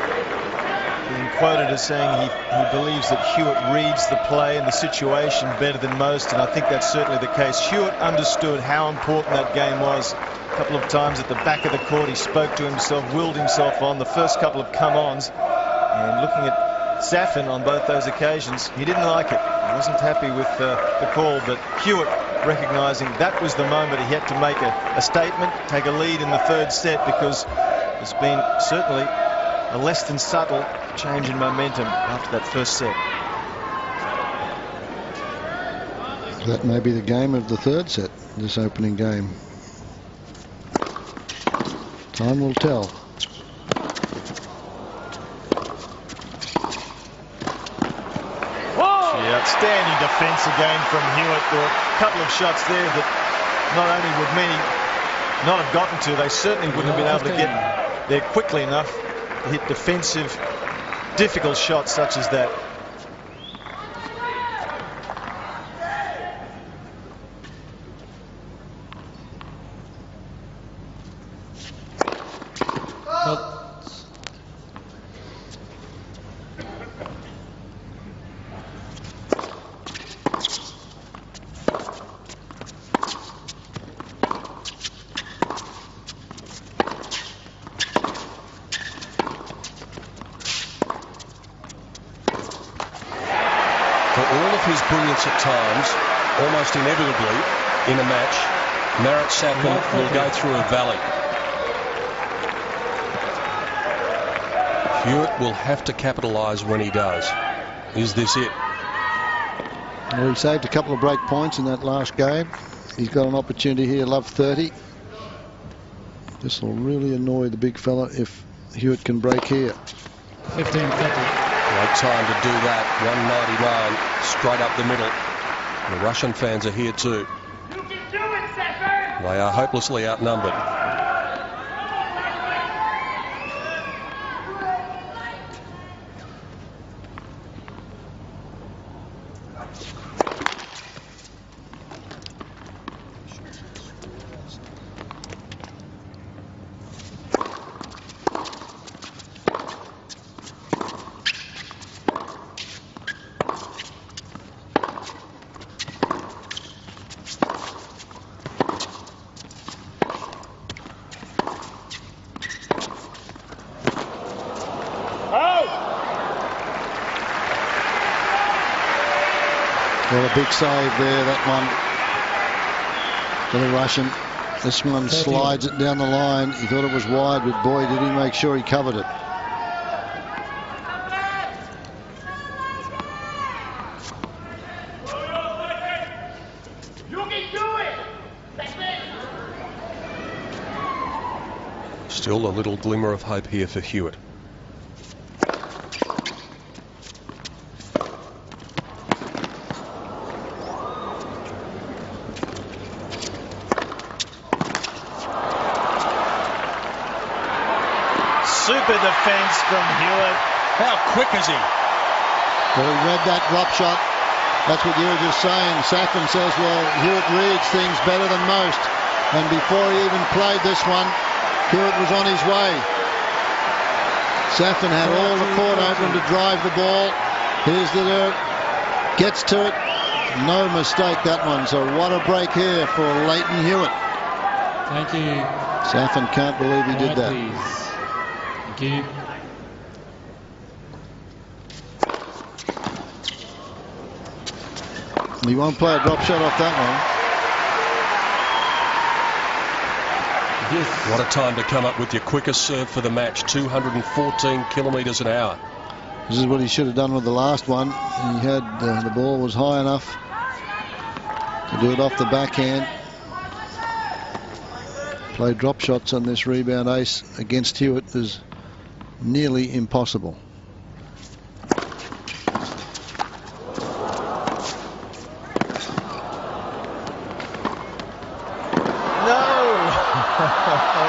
been quoted as saying he believes that Hewitt reads the play and the situation better than most, and I think that's certainly the case. Hewitt understood how important that game was. A couple of times at the back of the court, he spoke to himself, willed himself on the first couple of come-ons, and looking at Safin on both those occasions, he didn't like it. He wasn't happy with the call, but Hewitt, recognising that was the moment he had to make a statement, take a lead in the third set, because There's been certainly a less than subtle change in momentum after that first set. That may be the game of the third set, this opening game. Time will tell. The outstanding defence again from Hewitt. There were a couple of shots there that not only would many not have gotten to, they certainly wouldn't have been able to get there quickly enough to hit defensive, difficult shots such as that. At times, almost inevitably in a match, Safin will go through a valley. Hewitt will have to capitalise when he does. Is this it? Well, he saved a couple of break points in that last game. He's got an opportunity here, love 30. This will really annoy the big fella if Hewitt can break here. 15-30. Great time to do that. 199 straight up the middle. The Russian fans are here too. You can do it, Safin! They are hopelessly outnumbered. Well, a big save there, that one for the Russian. This one slides it down the line. He thought it was wide, but boy, did he make sure he covered it. You can do it! Still a little glimmer of hope here for Hewitt. Super defence from Hewitt. How quick is he? Well, he read that drop shot. That's what you were just saying. Safin says, well, Hewitt reads things better than most. And before he even played this one, Hewitt was on his way. Safin had all the court open to drive the ball. Here's the dirt. Gets to it. No mistake, that one. So what a break here for Leighton Hewitt. Thank you. Safin can't believe he did that. Please. Thank you. He won't play a drop shot off that one. Yes. What a time to come up with your quickest serve for the match. 214 kilometres an hour. This is what he should have done with the last one. He had the ball was high enough to do it off the backhand. Play drop shots on this rebound ace against Hewitt is nearly impossible.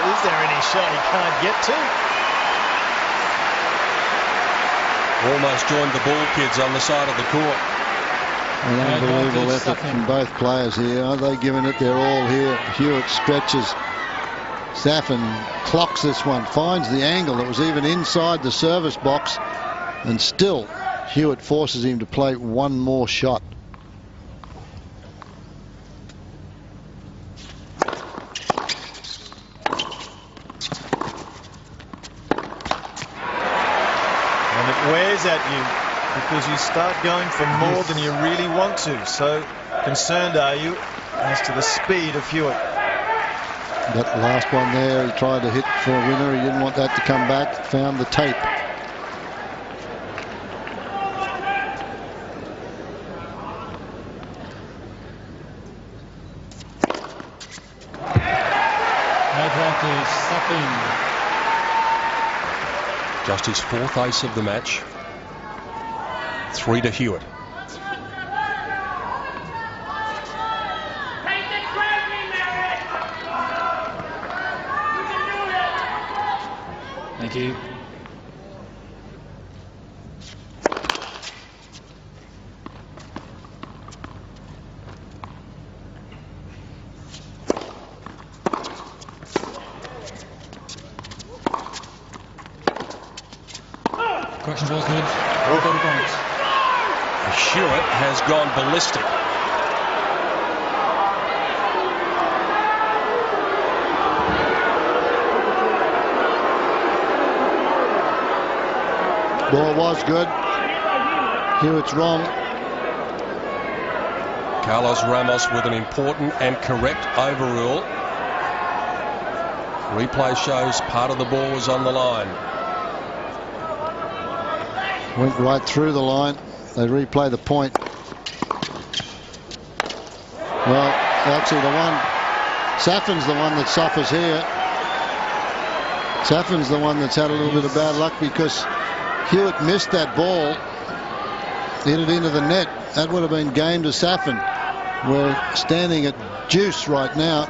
Is there any shot he can't get to? Almost joined the ball kids on the side of the court. An unbelievable effort from both players here. Are they giving it their all here? Hewitt stretches. Safin clocks this one, finds the angle that was even inside the service box, and still Hewitt forces him to play one more shot. Wears at you because you start going for more than you really want to. So concerned are you as to the speed of Hewitt? That last one there, he tried to hit for a winner. He didn't want that to come back. Found the tape. Advantage, Safin. Just his 4th ace of the match. 3 to Hewitt. Take the gravity, Merritt! You can do it! Thank you. Correction ball's good. We'll go to points. Hewitt has gone ballistic. Ball was good. Hewitt's wrong. Carlos Ramos with an important and correct overrule. Replay shows part of the ball was on the line. Went right through the line. They replay the point. Well, actually Safin's the one that suffers here. Safin's the one that's had a little bit of bad luck because Hewitt missed that ball, hit it into the net. That would have been game to Safin. We're standing at deuce right now.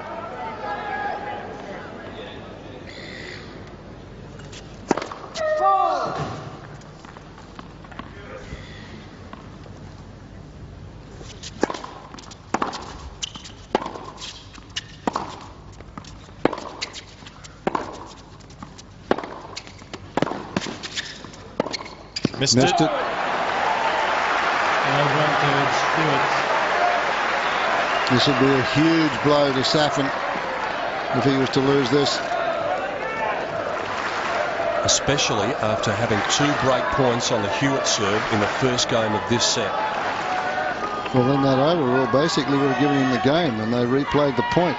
Missed Missed it. it. Advantage, Hewitt. This would be a huge blow to Safin if he was to lose this. Especially after having 2 break points on the Hewitt serve in the first game of this set. Well, then that overrule basically would have given him the game, and they replayed the point.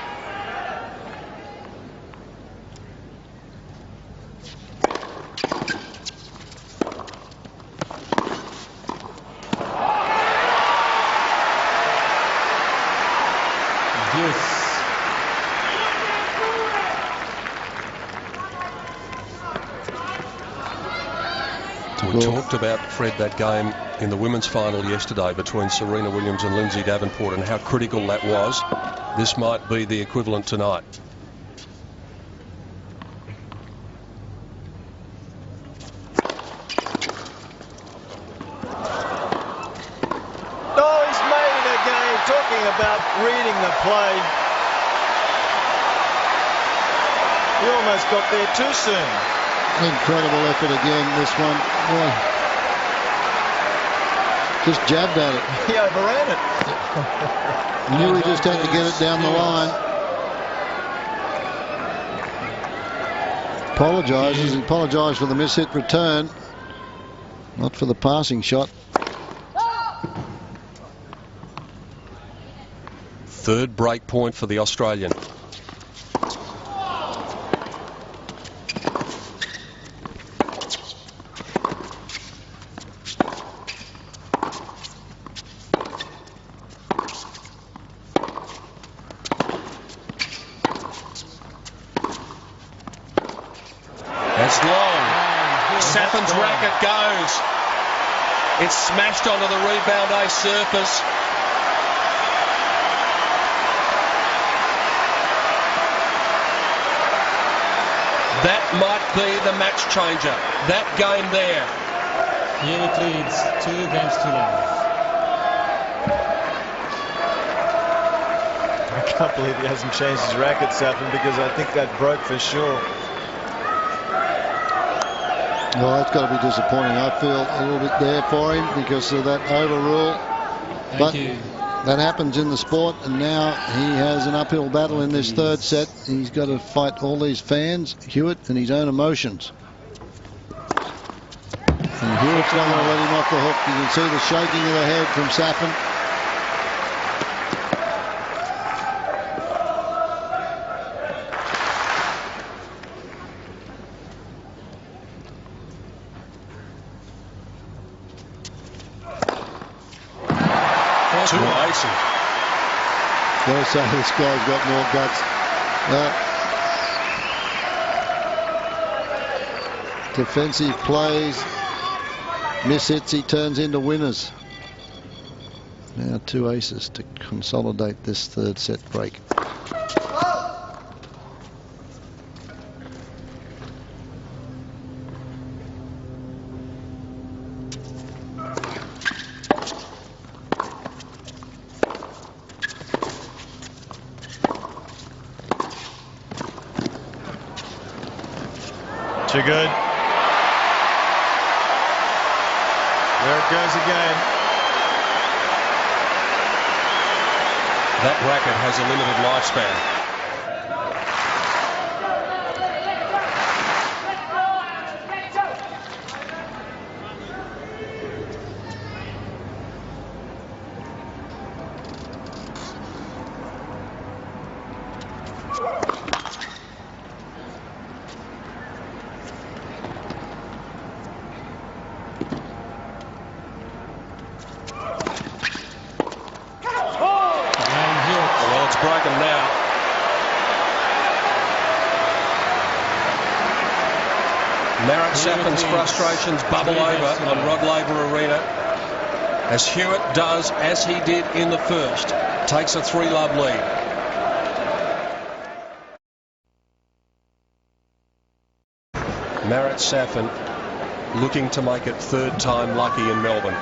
We talked about, Fred, that game in the women's final yesterday between Serena Williams and Lindsay Davenport and how critical that was. This might be the equivalent tonight. Oh, he's made it again. Talking about reading the play. He almost got there too soon. Incredible effort again, this one. Boy. Just jabbed at it. He overran it. Knew he just had to get it down the line. Apologises. He apologised for the mishit return, not for the passing shot. 3rd break point for the Australian. That's long. Safin's racket goes. It's smashed onto the rebound ace surface. That might be the match changer. That game there. Hewitt leads 2 games to love. I can't believe he hasn't changed his racket, Safin, because I think that broke for sure. Well, that's got to be disappointing. I feel a little bit there for him because of that overrule. Thank you. That happens in the sport, and now he has an uphill battle in this 3rd set. He's got to fight all these fans, Hewitt, and his own emotions. And Hewitt's not going to let him off the hook. You can see the shaking of the head from Safin. impressive. Gotta say, this guy's got more guts. Defensive plays, miss hits, he turns into winners. Now 2 aces to consolidate this third set break. Too good. There it goes again. That racket has a limited lifespan. Well, it's broken now. Marat Safin's frustrations bubble over on Rod Laver Arena as Hewitt does as he did in the first. Takes a 3-love lead. Marat Safin looking to make it third time lucky in Melbourne.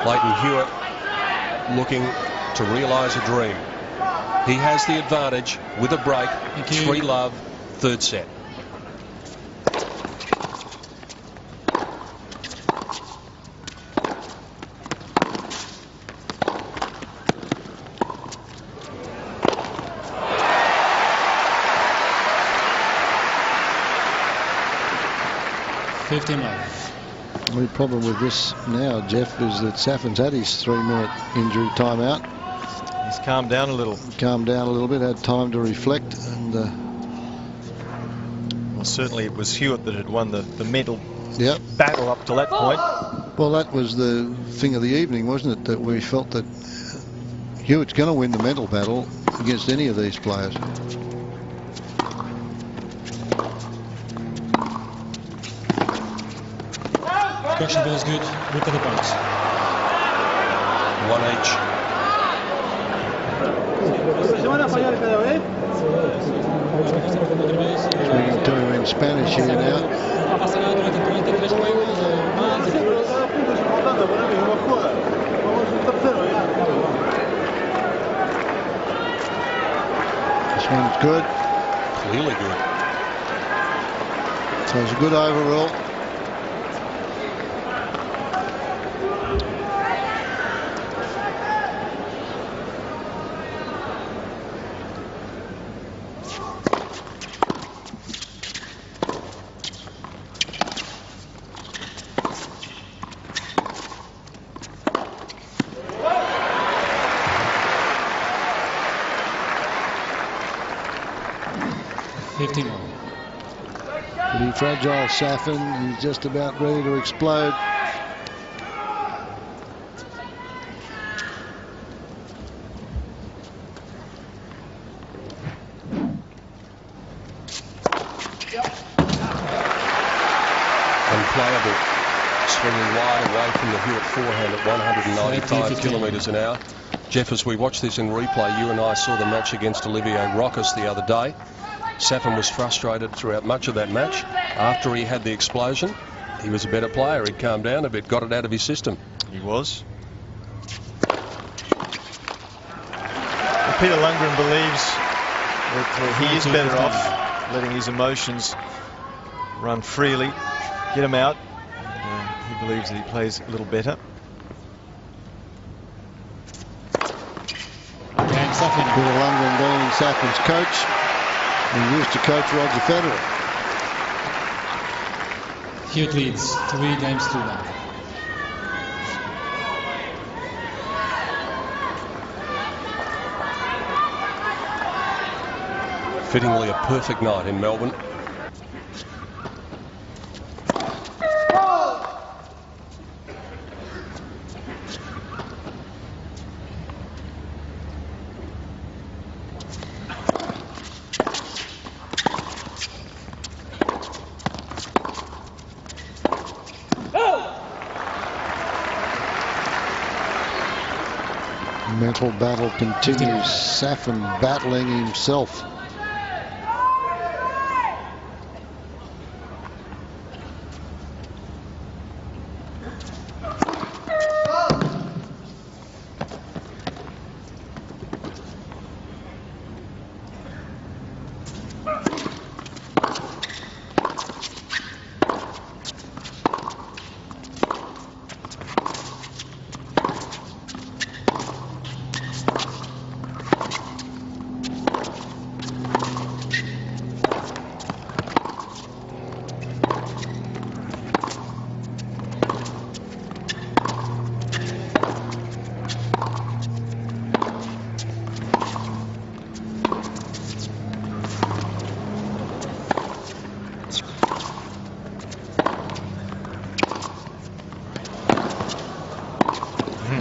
Leighton Hewitt looking to realise a dream. He has the advantage with a break. 3-love, third set. The only problem with this now, Jeff, is that Safin's had his 3-minute injury timeout. He's calmed down a little. Calmed down a little bit, had time to reflect, and well, certainly it was Hewitt that had won the mental yep. battle up to that point. Well, that was the thing of the evening, wasn't it? That we felt that Hewitt's going to win the mental battle against any of these players. Question ball is good. Look at the points. 1 each. Speaking to him in Spanish here now. This one's good. Clearly good. So it's a good overall. Pretty fragile Safin. He's just about ready to explode. Unplayable. Swinging wide away from the Hewitt forehand at 195 kilometres an hour. Jeff, as we watch this in replay, you and I saw the match against Olivier Rochus the other day. Safin was frustrated throughout much of that match. After he had the explosion, he was a better player. He'd calmed down a bit, got it out of his system. He was. Peter Lundgren believes that he is better off letting his emotions run freely, get him out. He believes that he plays a little better. Peter Lundgren being Safin's coach. He used to coach Roger Federer. Hewitt leads 3 games to 1. Fittingly a perfect night in Melbourne. frightful battle continues. Safin battling himself.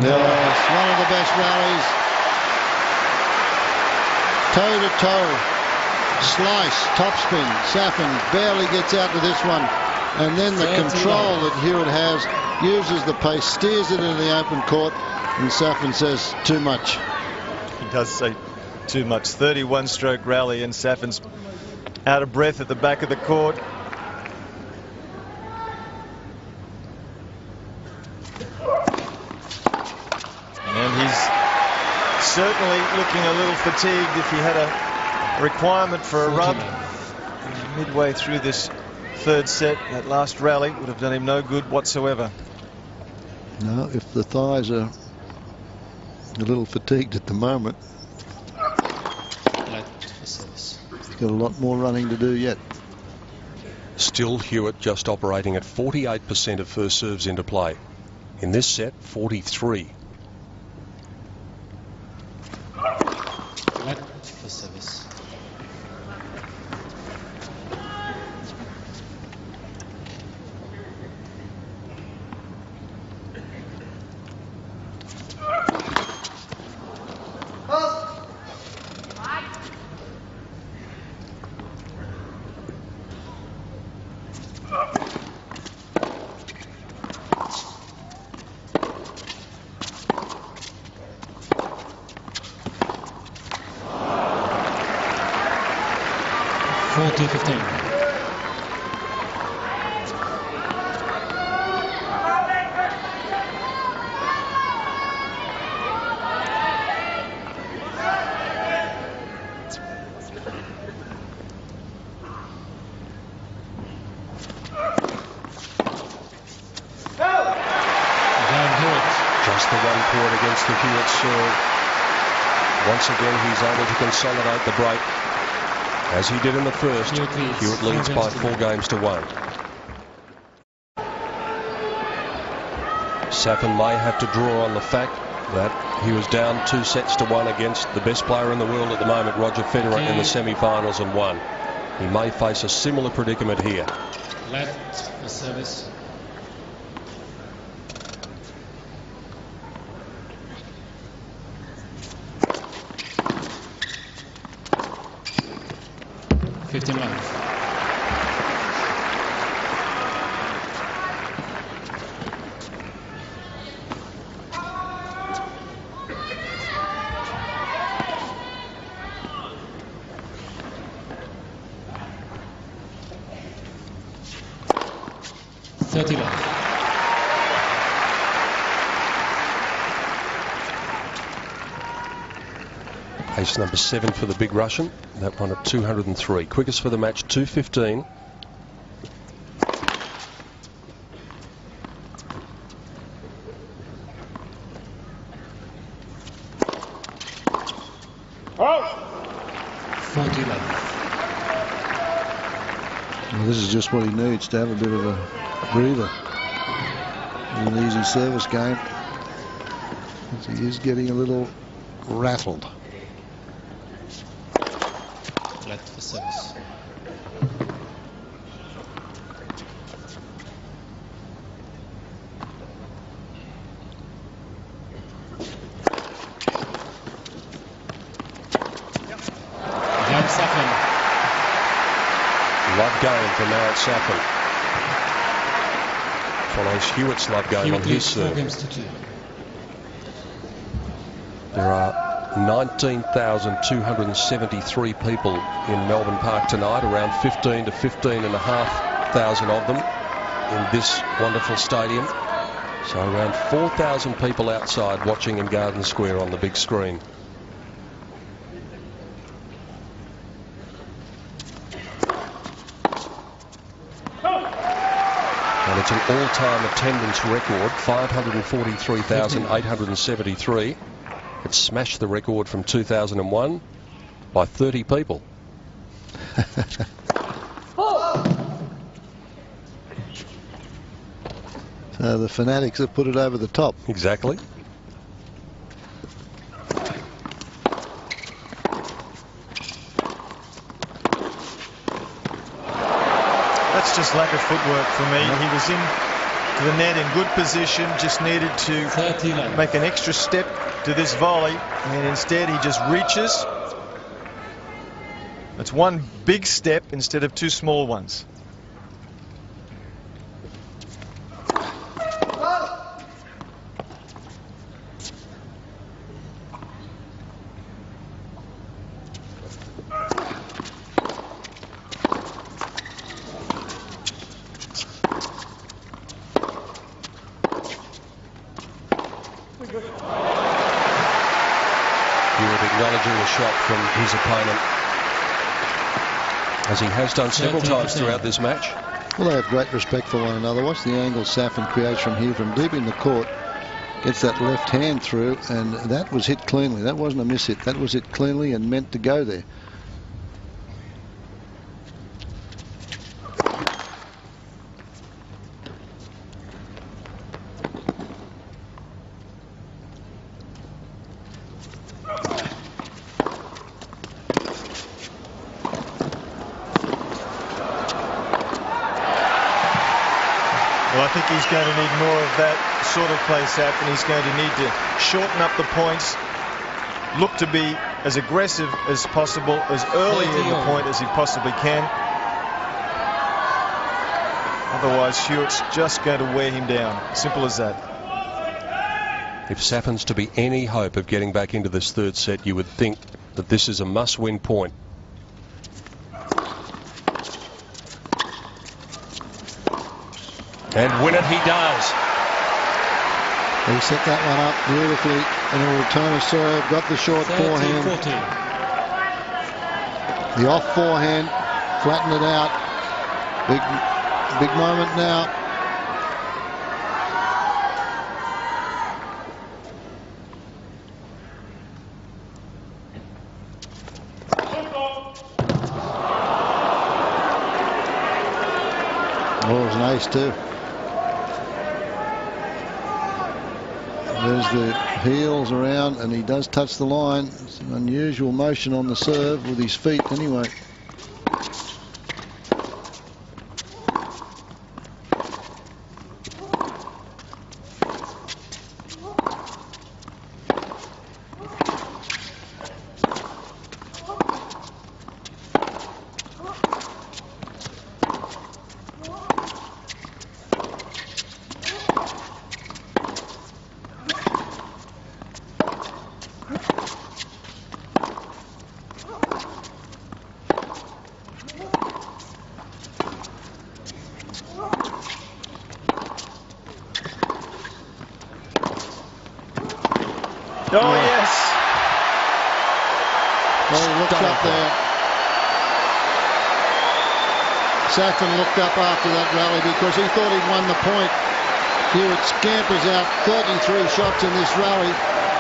It's one of the best rallies. Toe to toe. Slice, topspin. Safin barely gets out with this one. And then the control that Hewitt has, uses the pace, steers it into the open court, and Safin says, too much. He does say too much. 31-stroke rally, and Safin's out of breath at the back of the court. And he's certainly looking a little fatigued. If he had a requirement for a run midway through this third set, that last rally would have done him no good whatsoever. No, if the thighs are a little fatigued at the moment, he's got a lot more running to do yet. Still Hewitt just operating at 48% of first serves into play. In this set, 43. Let for service. Just the 1 point against the Hewitt serve. Once again, he's able to consolidate the break, as he did in the first. Hewitt leads by 4 games to 1. Safin may have to draw on the fact that he was down 2 sets to 1 against the best player in the world at the moment, Roger Federer, in the semi-finals, and won. He may face a similar predicament here. Left for service. Ace number 7 for the big Russian. That one at 203. Quickest for the match, 2:15. Well, this is just what he needs to have a bit of a breather in an easy service game. He is getting a little rattled. Left for service. Love game for Marat Safin. Follows Hewitt's love game on his serve. 4 games to 2. There are 19,273 people in Melbourne Park tonight, around 15 to 15,500 of them in this wonderful stadium. So around 4,000 people outside watching in Garden Square on the big screen. And it's an all-time attendance record, 543,873. It smashed the record from 2001 by 30 people. So the fanatics have put it over the top. Exactly. That's just lack of footwork for me. He was in the net in good position, just needed to 39. make an extra step to this volley, and instead he just reaches. It's one big step instead of two small ones. Hewitt acknowledging the shot from his opponent, as he has done several times throughout this match. Well, they have great respect for one another. Watch the angle Safin creates from here, from deep in the court. Gets that left hand through, and that was hit cleanly. That wasn't a miss hit. That was hit cleanly and meant to go there. Well, I think he's going to need more of that sort of play, Saf, and he's going to need to shorten up the points, look to be as aggressive as possible, as early in the point as he possibly can. Otherwise, Hewitt's just going to wear him down. Simple as that. If Safin's to be any hope of getting back into this third set, you would think that this is a must-win point. And win it he does. He set that one up beautifully in a return of serve. Got the short forehand. 14. The off forehand. Flatten it out. Big moment now. Oh, it was an ace too. There's the heels around, and he does touch the line. It's an unusual motion on the serve with his feet anyway. Oh, yes. Well, he looks up there. Safin looked up after that rally because he thought he'd won the point. Hewitt scampers out 33 shots in this rally.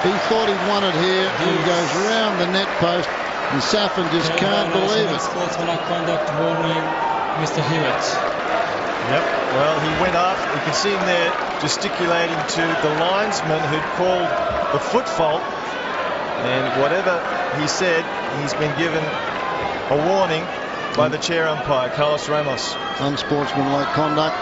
He thought he'd won it here. He goes around the net post, and Safin just can't believe it. Sportsmanlike conduct warning, Mr. Hewitt. Yep, well, he went up. You can see him there gesticulating to the linesman who'd called the foot fault. And whatever he said, he's been given a warning by the chair umpire, Carlos Ramos. Unsportsmanlike conduct.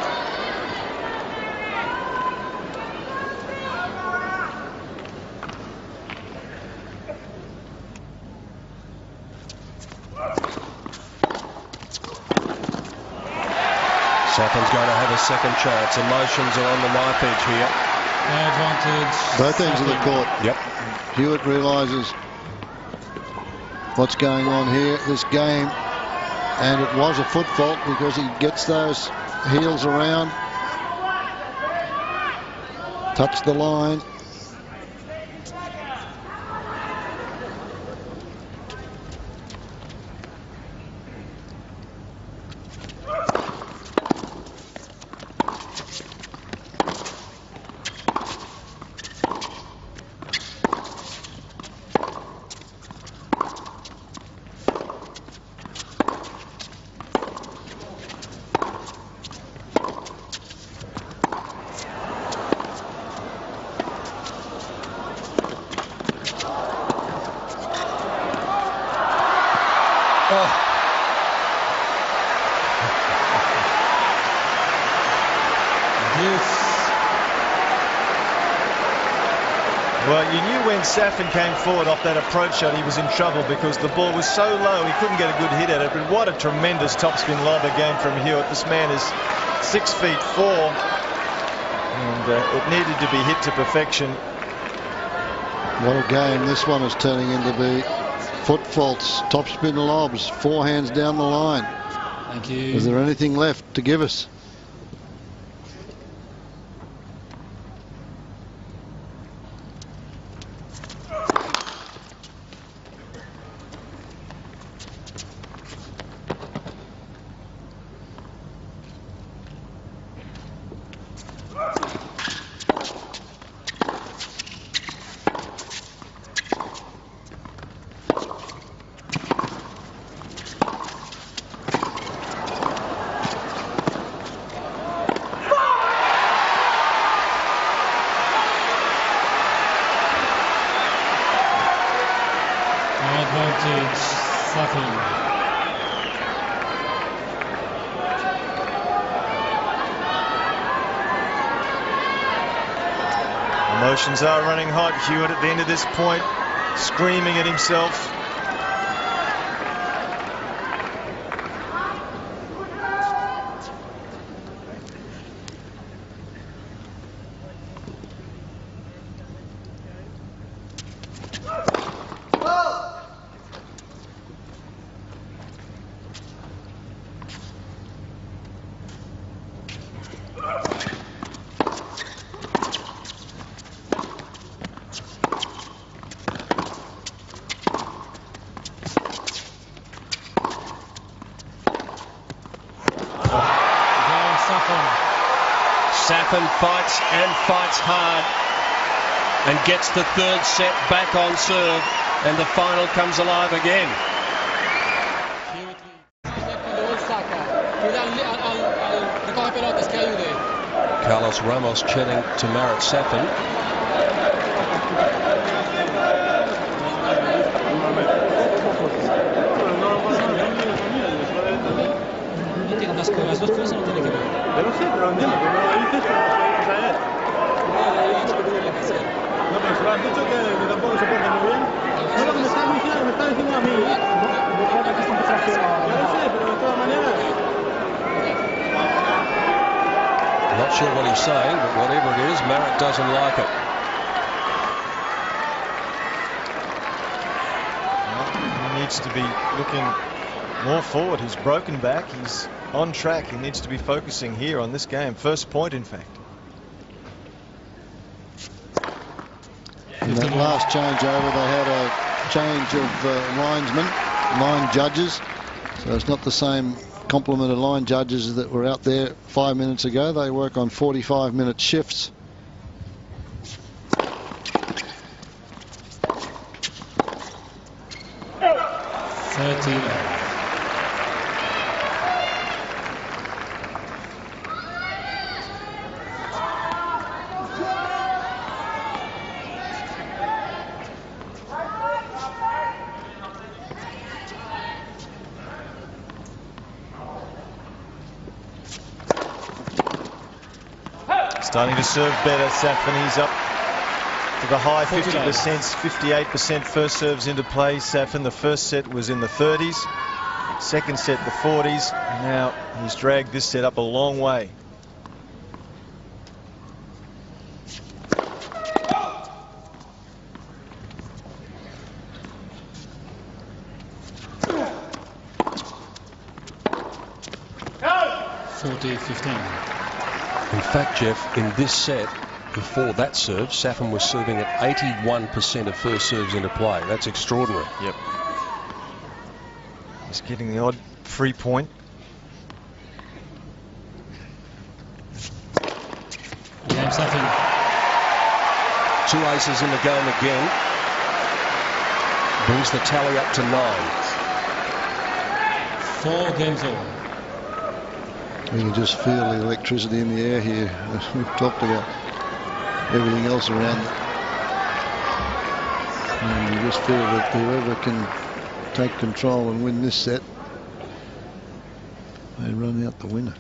Safin's going to have a second chance. Emotions are on the knife edge here. Advantage. Both ends of the court. Yep. Hewitt realises what's going on here, this game, and it was a foot fault because he gets those heels around, touched the line. Well, you knew when Safin came forward off that approach shot, he was in trouble because the ball was so low he couldn't get a good hit at it. But what a tremendous topspin lob again from Hewitt. This man is 6'4", and it needed to be hit to perfection. What a game this one is turning into be. Foot faults, topspin lobs, forehands down the line. Thank you. Is there anything left to give us? Advantage. Safin. Emotions are running hot. Hewitt at the end of this point, screaming at himself. Safin fights and fights hard and gets the third set back on serve, and the final comes alive again. Carlos Ramos chatting to Marat Safin. Las dos cosas no tienen que ver. Yo lo sé, pero lo entiendo, que no lo dices, pero no sé. No, he dicho que tenía que hacer. No, pero se lo has dicho que tampoco se porta muy bien. No, lo que me está diciendo a mí. Yo lo sé, pero de todas maneras. Not sure what he's saying, but whatever it is, Marat doesn't like it. He needs to be looking more forward. He's broken back. He's on track. He needs to be focusing here on this game. First point, in fact. In that last changeover, they had a change of line judges. So it's not the same complement of line judges that were out there 5 minutes ago. They work on 45-minute shifts. Starting to serve better, Safin. He's up to the high 50%, 58% first serves into play. Safin, the first set was in the 30s, second set the 40s. Now he's dragged this set up a long way. 40-15. In fact, Jeff, in this set, before that serve, Safin was serving at 81% of first serves into play. That's extraordinary. Yep. He's getting the odd free point. Game Safin. 2 aces in the game again. Brings the tally up to 9. 4 games all. You can just feel the electricity in the air here. We've talked about everything else around it. And you just feel that whoever can take control and win this set, they run out the winner.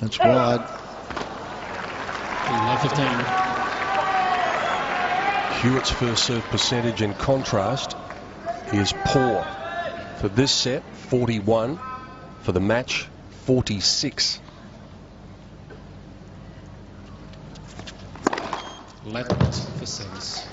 That's wide. 11-15. Hewitt's first serve percentage, in contrast, is poor. For this set, 41. For the match, 46. Left for 6.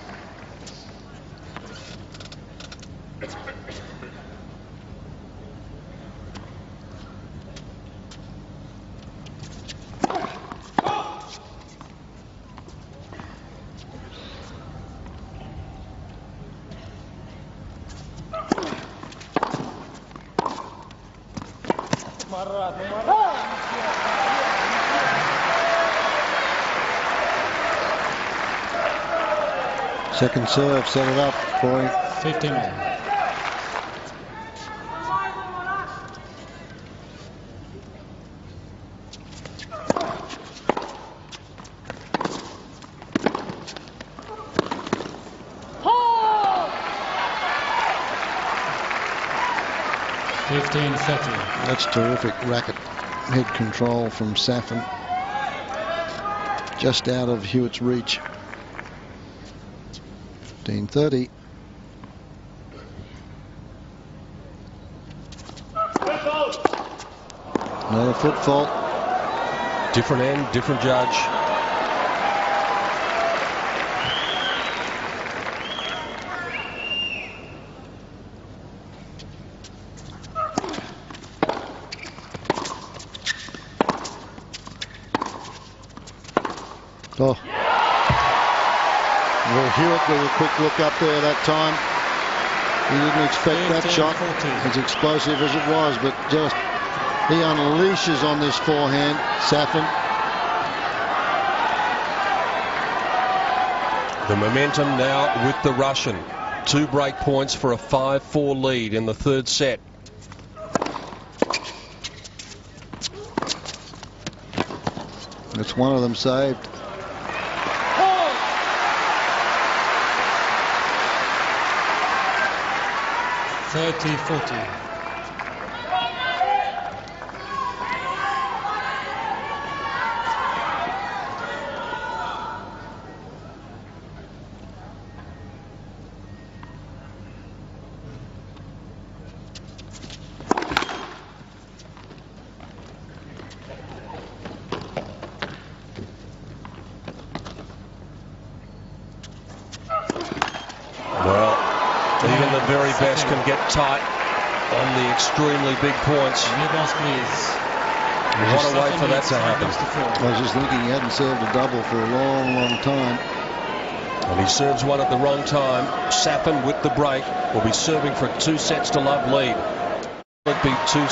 Second serve, set it up for him. 15 all. That's terrific racket head control from Safin. Just out of Hewitt's reach. 15-30. Another foot fault. Different end, different judge. Oh. Well, Hewitt with a quick look up there that time. He didn't expect that shot, as explosive as it was, but just he unleashes on this forehand, Safin. The momentum now with the Russian. 2 break points for a 5-4 lead in the third set. That's one of them saved. 30-40. Even the very best can get tight on the extremely big points. Newbounce, please. What a way for that to happen. I was just thinking he hadn't served a double for a long, long time. And he serves one at the wrong time. Safin with the break will be serving for a 2-sets-to-love lead. It'd be 2-1.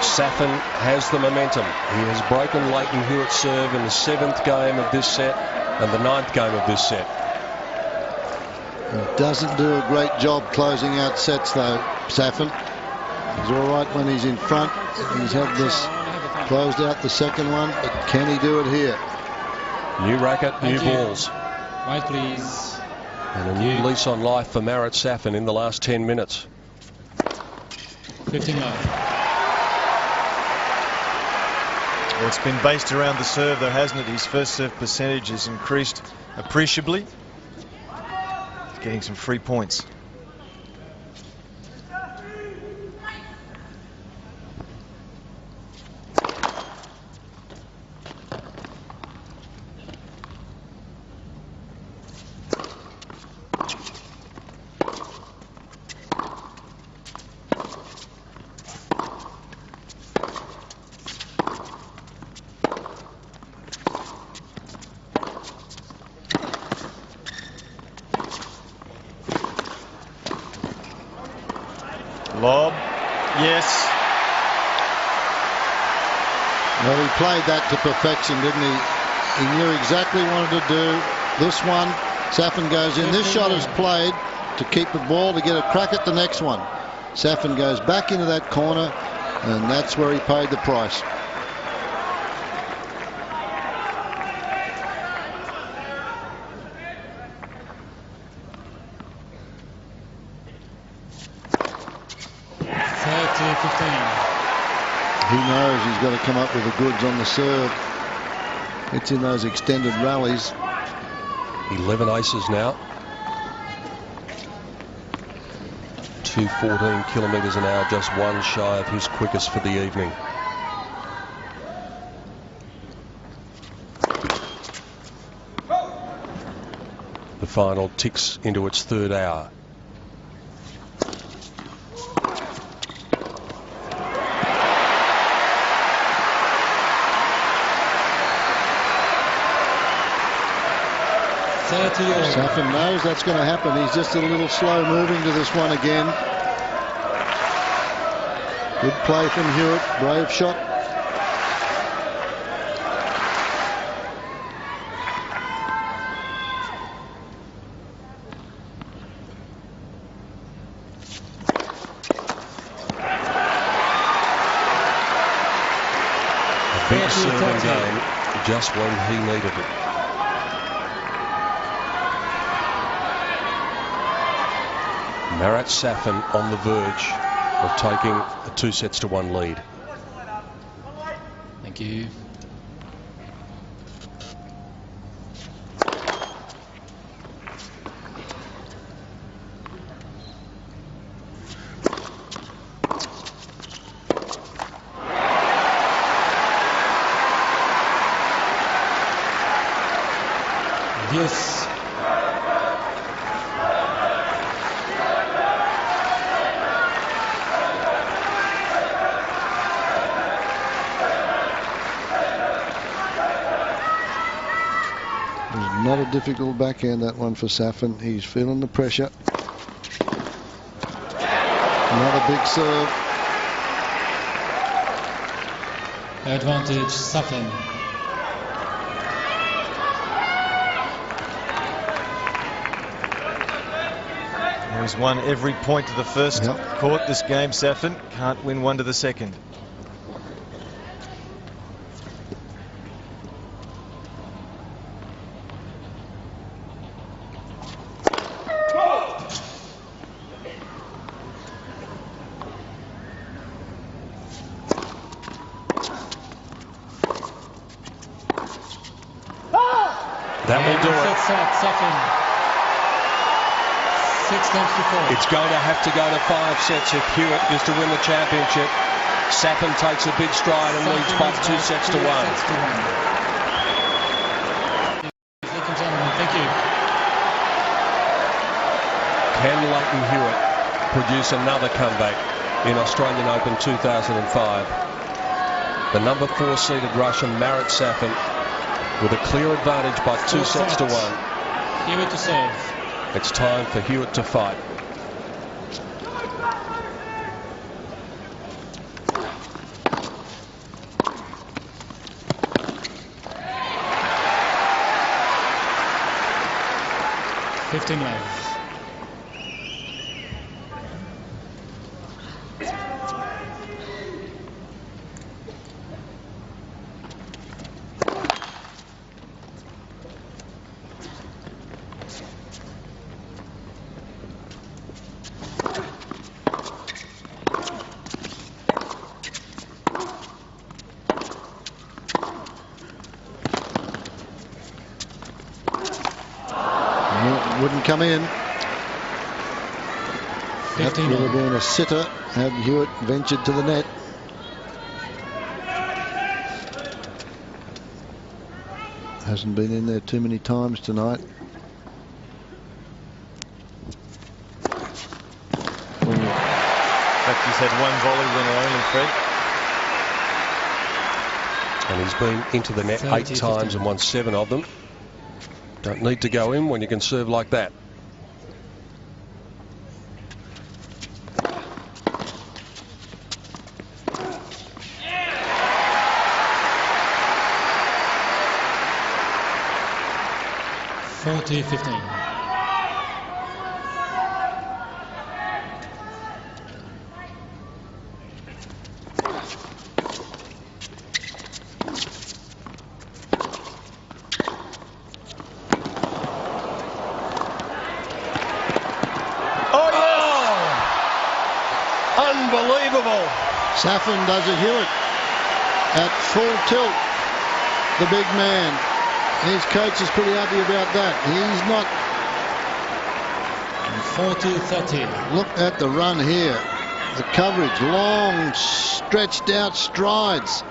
Safin has the momentum. He has broken Leighton Hewitt's serve in the 7th game of this set and the 9th game of this set. He doesn't do a great job closing out sets, though, Safin. He's all right when he's in front. He's had this closed out the second one, but can he do it here? New racket, new balls. White, please. And a new lease on life for Marat Safin in the last 10 minutes. 59. Well, it's been based around the serve, though, hasn't it? His first serve percentage has increased appreciably. Getting some free points. Lob. Yes. Well, he played that to perfection, didn't he? He knew exactly what he wanted to do. This one, Safin goes in. This shot is played to keep the ball, to get a crack at the next one. Safin goes back into that corner, and that's where he paid the price. He knows he's got to come up with the goods on the serve. It's in those extended rallies. 11 aces now. 214 kilometres an hour, just one shy of his quickest for the evening. The final ticks into its third hour. Safin knows that's going to happen. He's just a little slow moving to this one again. Good play from Hewitt. Brave shot. A big serving game just when he needed it. Marat Safin on the verge of taking a 2-1 lead. Thank you. Yes. Not a difficult backhand, that one for Safin. He's feeling the pressure. Not a big serve. Advantage, Safin. He's won every point to the first court this game, Safin. Can't win one to the second. That will do it. It's going to have to go to 5 sets if Hewitt is to win the championship. Safin takes a big stride and leads by 2-1. Ladies and gentlemen, thank you. Can Leighton Hewitt produce another comeback in Australian Open 2005? The number 4 seeded Russian Marat Safin with a clear advantage by 2-1. Hewitt to serve. It's time for Hewitt to fight. Fifteen left. Wouldn't come in. 15 That would have been a sitter had Hewitt ventured to the net. Hasn't been in there too many times tonight. In fact, he's had one volley winner only, Fred. And he's been into the net 8 times and won 7 of them. Don't need to go in when you can serve like that. 40-15. Unbelievable. Safin does it, Hewitt at full tilt. The big man. His coach is pretty happy about that. He's not. 40-30. Look at the run here. The coverage, long, stretched out strides.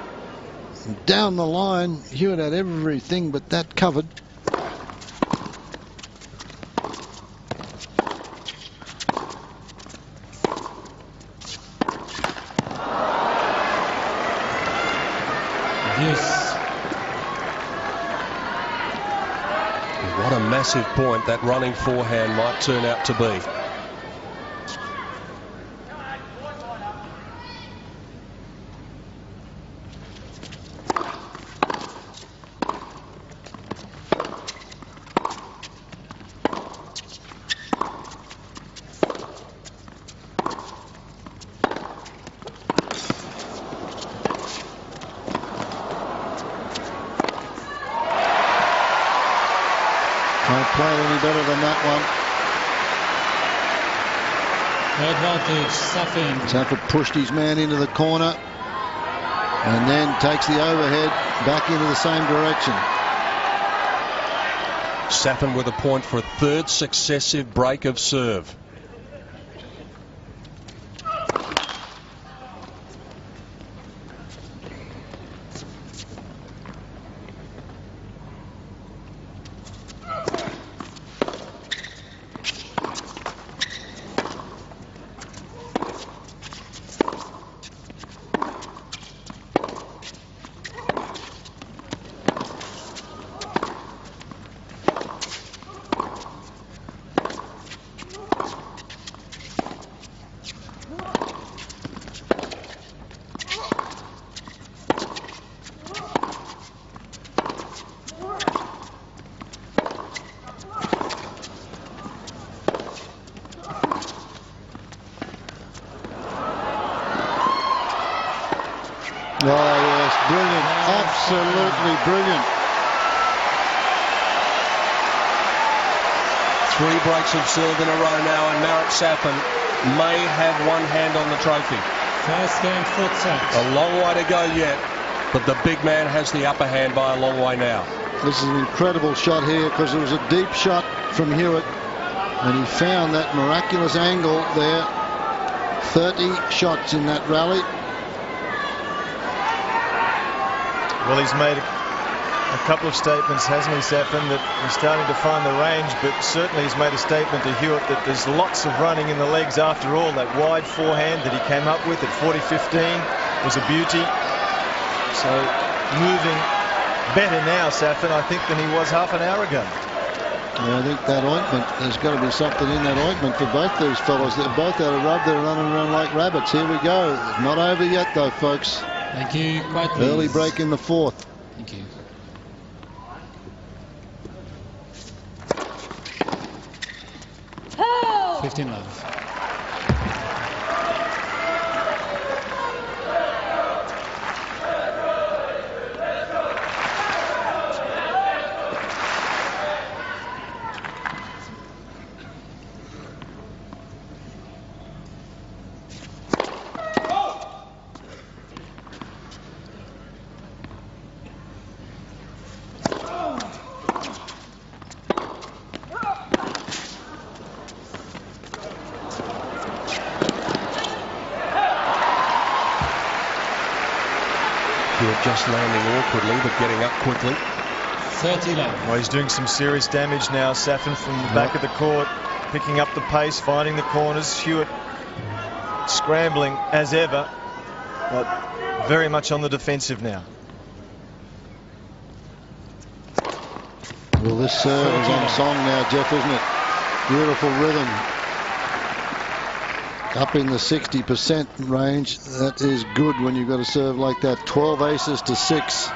Down the line, Hewitt had everything but that covered. Yes. What a massive point that running forehand might turn out to be. Can't play it any better than that one. Advantage, Safin. Safin pushed his man into the corner and then takes the overhead back into the same direction. Safin with a point for a third successive break of serve. Oh yes, brilliant, absolutely brilliant. 3 breaks of serve in a row now, and Marat Safin may have one hand on the trophy. First game foot set. A long way to go yet, but the big man has the upper hand by a long way now. This is an incredible shot here because it was a deep shot from Hewitt and he found that miraculous angle there. 30 shots in that rally. Well, he's made a couple of statements, hasn't he, Safin, that he's starting to find the range, but certainly he's made a statement to Hewitt that there's lots of running in the legs after all. That wide forehand that he came up with at 40-15 was a beauty. So moving better now, Safin, I think, than he was half an hour ago. Yeah, I think that ointment, there's got to be something in that ointment for both these fellas. They're both out of rub, they're running around like rabbits. Here we go. Not over yet though, folks. Thank you. Quite please. Early break in the fourth. Thank you. Ho! 15 love. Just landing awkwardly, but getting up quickly. 30 love. Well, he's doing some serious damage now, Safin, from the back of the court, picking up the pace, finding the corners. Hewitt scrambling as ever, but very much on the defensive now. Well, this serve is on song now, Jeff, isn't it? Beautiful rhythm. Up in the 60% range. That is good when you've got to serve like that. 12 aces to 6.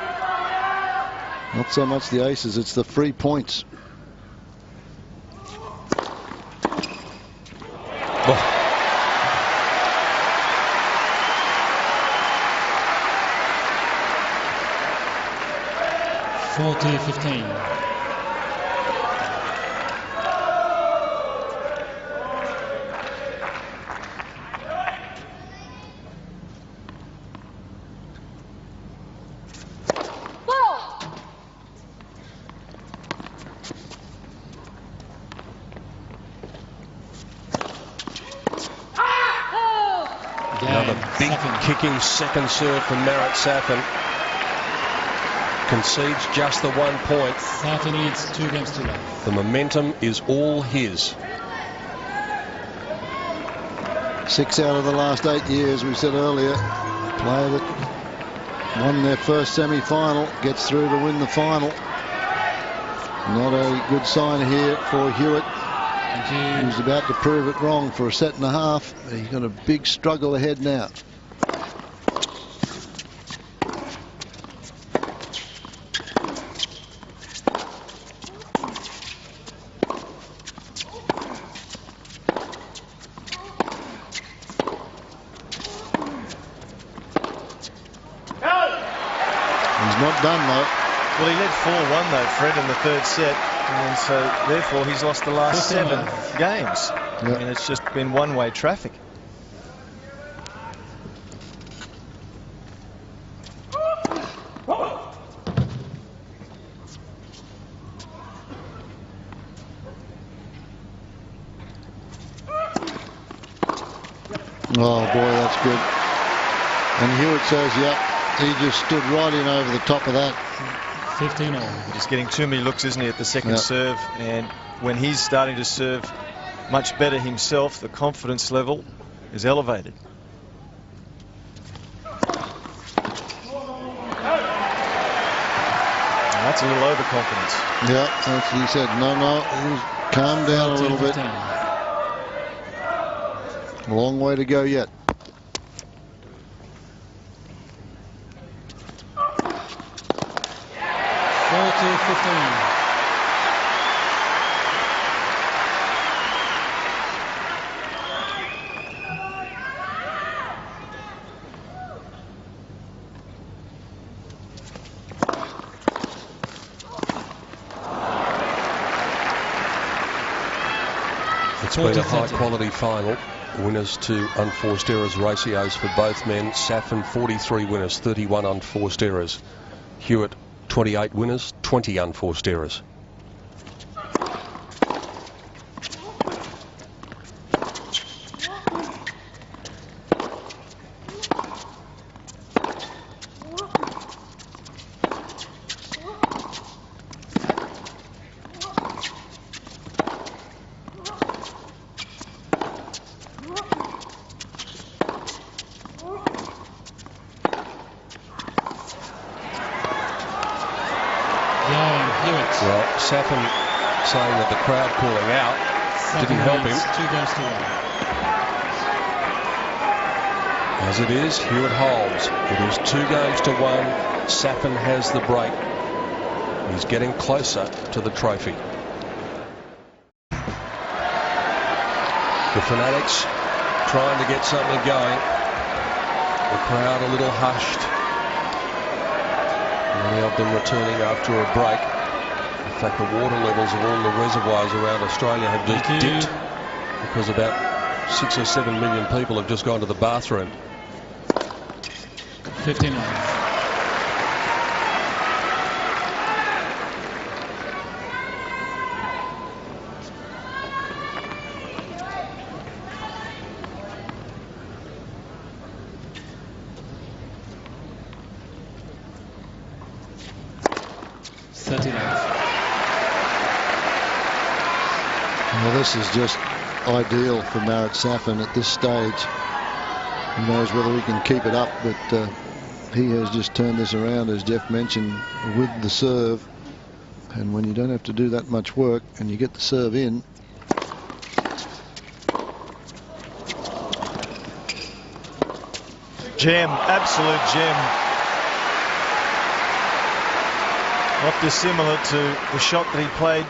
Not so much the aces, it's the free points. Oh, 40-15. another big kicking second serve from Marat Safin. Concedes just the 1 point. Safin leads 2 games to love. The momentum is all his. 6 out of the last 8 years, we said earlier. Player that won their first semi-final gets through to win the final. Not a good sign here for Hewitt. He's about to prove it wrong for a set and a half. He's got a big struggle ahead now. He's not done though. Well, he led 4-1 though, Fred, in the third set, and so therefore he's lost the last 7 games. Yep. I mean, it's just been one-way traffic. Oh boy, that's good. And Hewitt says, yep, he just stood right in over the top of that. 15-all. He's getting too many looks, isn't he, at the second Yep. serve, and when he's starting to serve much better himself, the confidence level is elevated. And that's a little overconfidence. Yeah, that's, he said, no, calm down a little bit. 15. A long way to go yet. It's been a high-quality final. Winners to unforced errors ratios for both men. Safin 43 winners, 31 unforced errors. Hewitt 28 winners, 20 unforced errors. Well, Safin saying that the crowd calling out didn't help him. 2 games to 1. As it is, Hewitt holds. It is 2 games to 1. Safin has the break. He's getting closer to the trophy. The Fanatics trying to get something going. The crowd a little hushed. Many of them returning after a break. In fact, the water levels of all the reservoirs around Australia have just dipped because about 6 or 7 million people have just gone to the bathroom. 15-all. Well, this is just ideal for Marat Safin at this stage. Who knows whether he can keep it up, but he has just turned this around, as Jeff mentioned, with the serve. And when you don't have to do that much work and you get the serve in. Gem, absolute gem. Not dissimilar to the shot that he played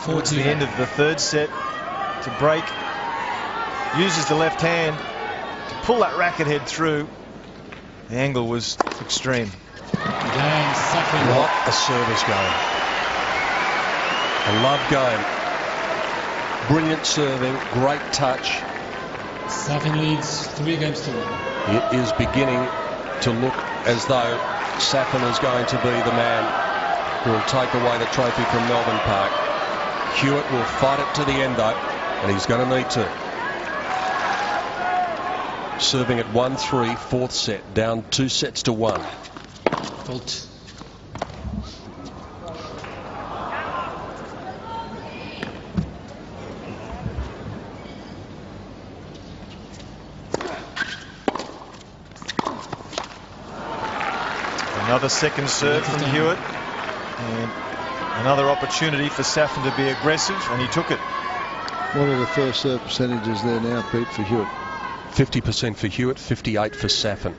towards the end of the third set to break uses the left hand to pull that racket head through. The angle was extreme. Again, Safin. What a service game. A love game. Brilliant serving, great touch. Safin leads 3 games to 1. It is beginning to look as though Safin is going to be the man who will take away the trophy from Melbourne Park. Hewitt will fight it to the end though, and he's going to need to. Serving at 1-3, fourth set, down 2 sets to 1. Fault. Another second serve from Hewitt, and another opportunity for Safin to be aggressive, and he took it. What are the first serve percentages there now, Pete, for Hewitt? 50% for Hewitt, 58 for Safin.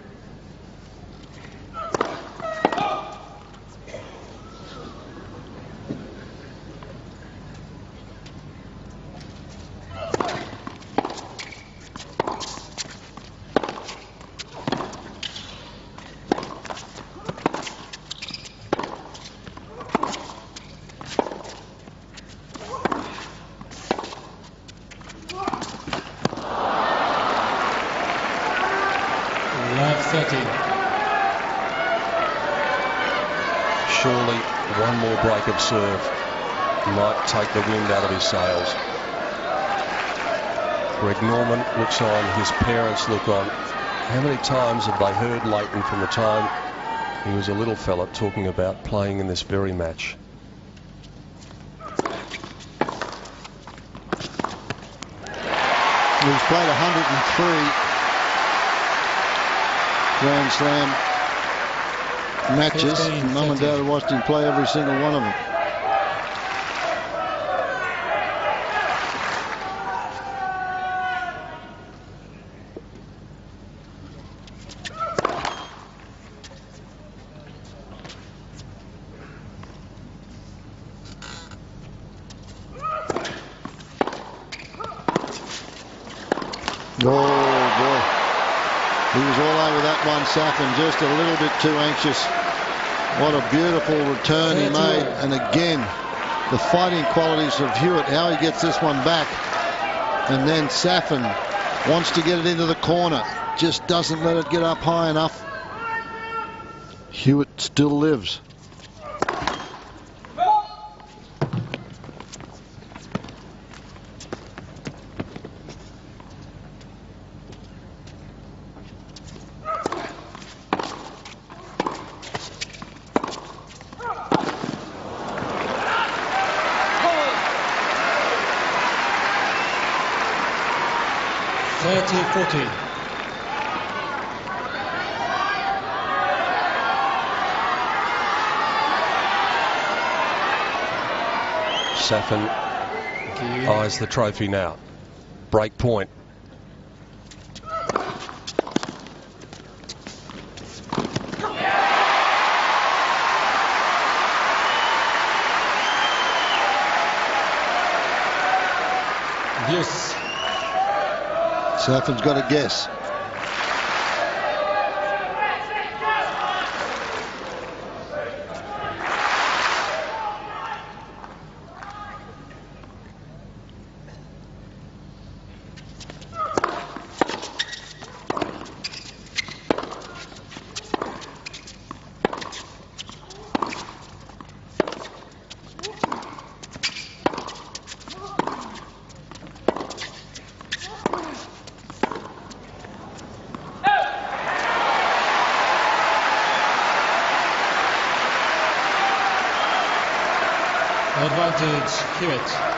Surely one more break of serve might take the wind out of his sails. Greg Norman looks on, his parents look on. How many times have they heard Leighton from the time he was a little fella talking about playing in this very match? He's played 103 Grand Slam matches. Mum and Dad have watched him play every single one of them. Oh boy, he was all over that one, Safin, just a little bit too anxious. What a beautiful return he made, and again the fighting qualities of Hewitt, how he gets this one back, and then Safin wants to get it into the corner, just doesn't let it get up high enough. Hewitt still lives. Safin eyes the trophy now. Break point. Yes. Safin's got a guess. Advantage, Hewitt.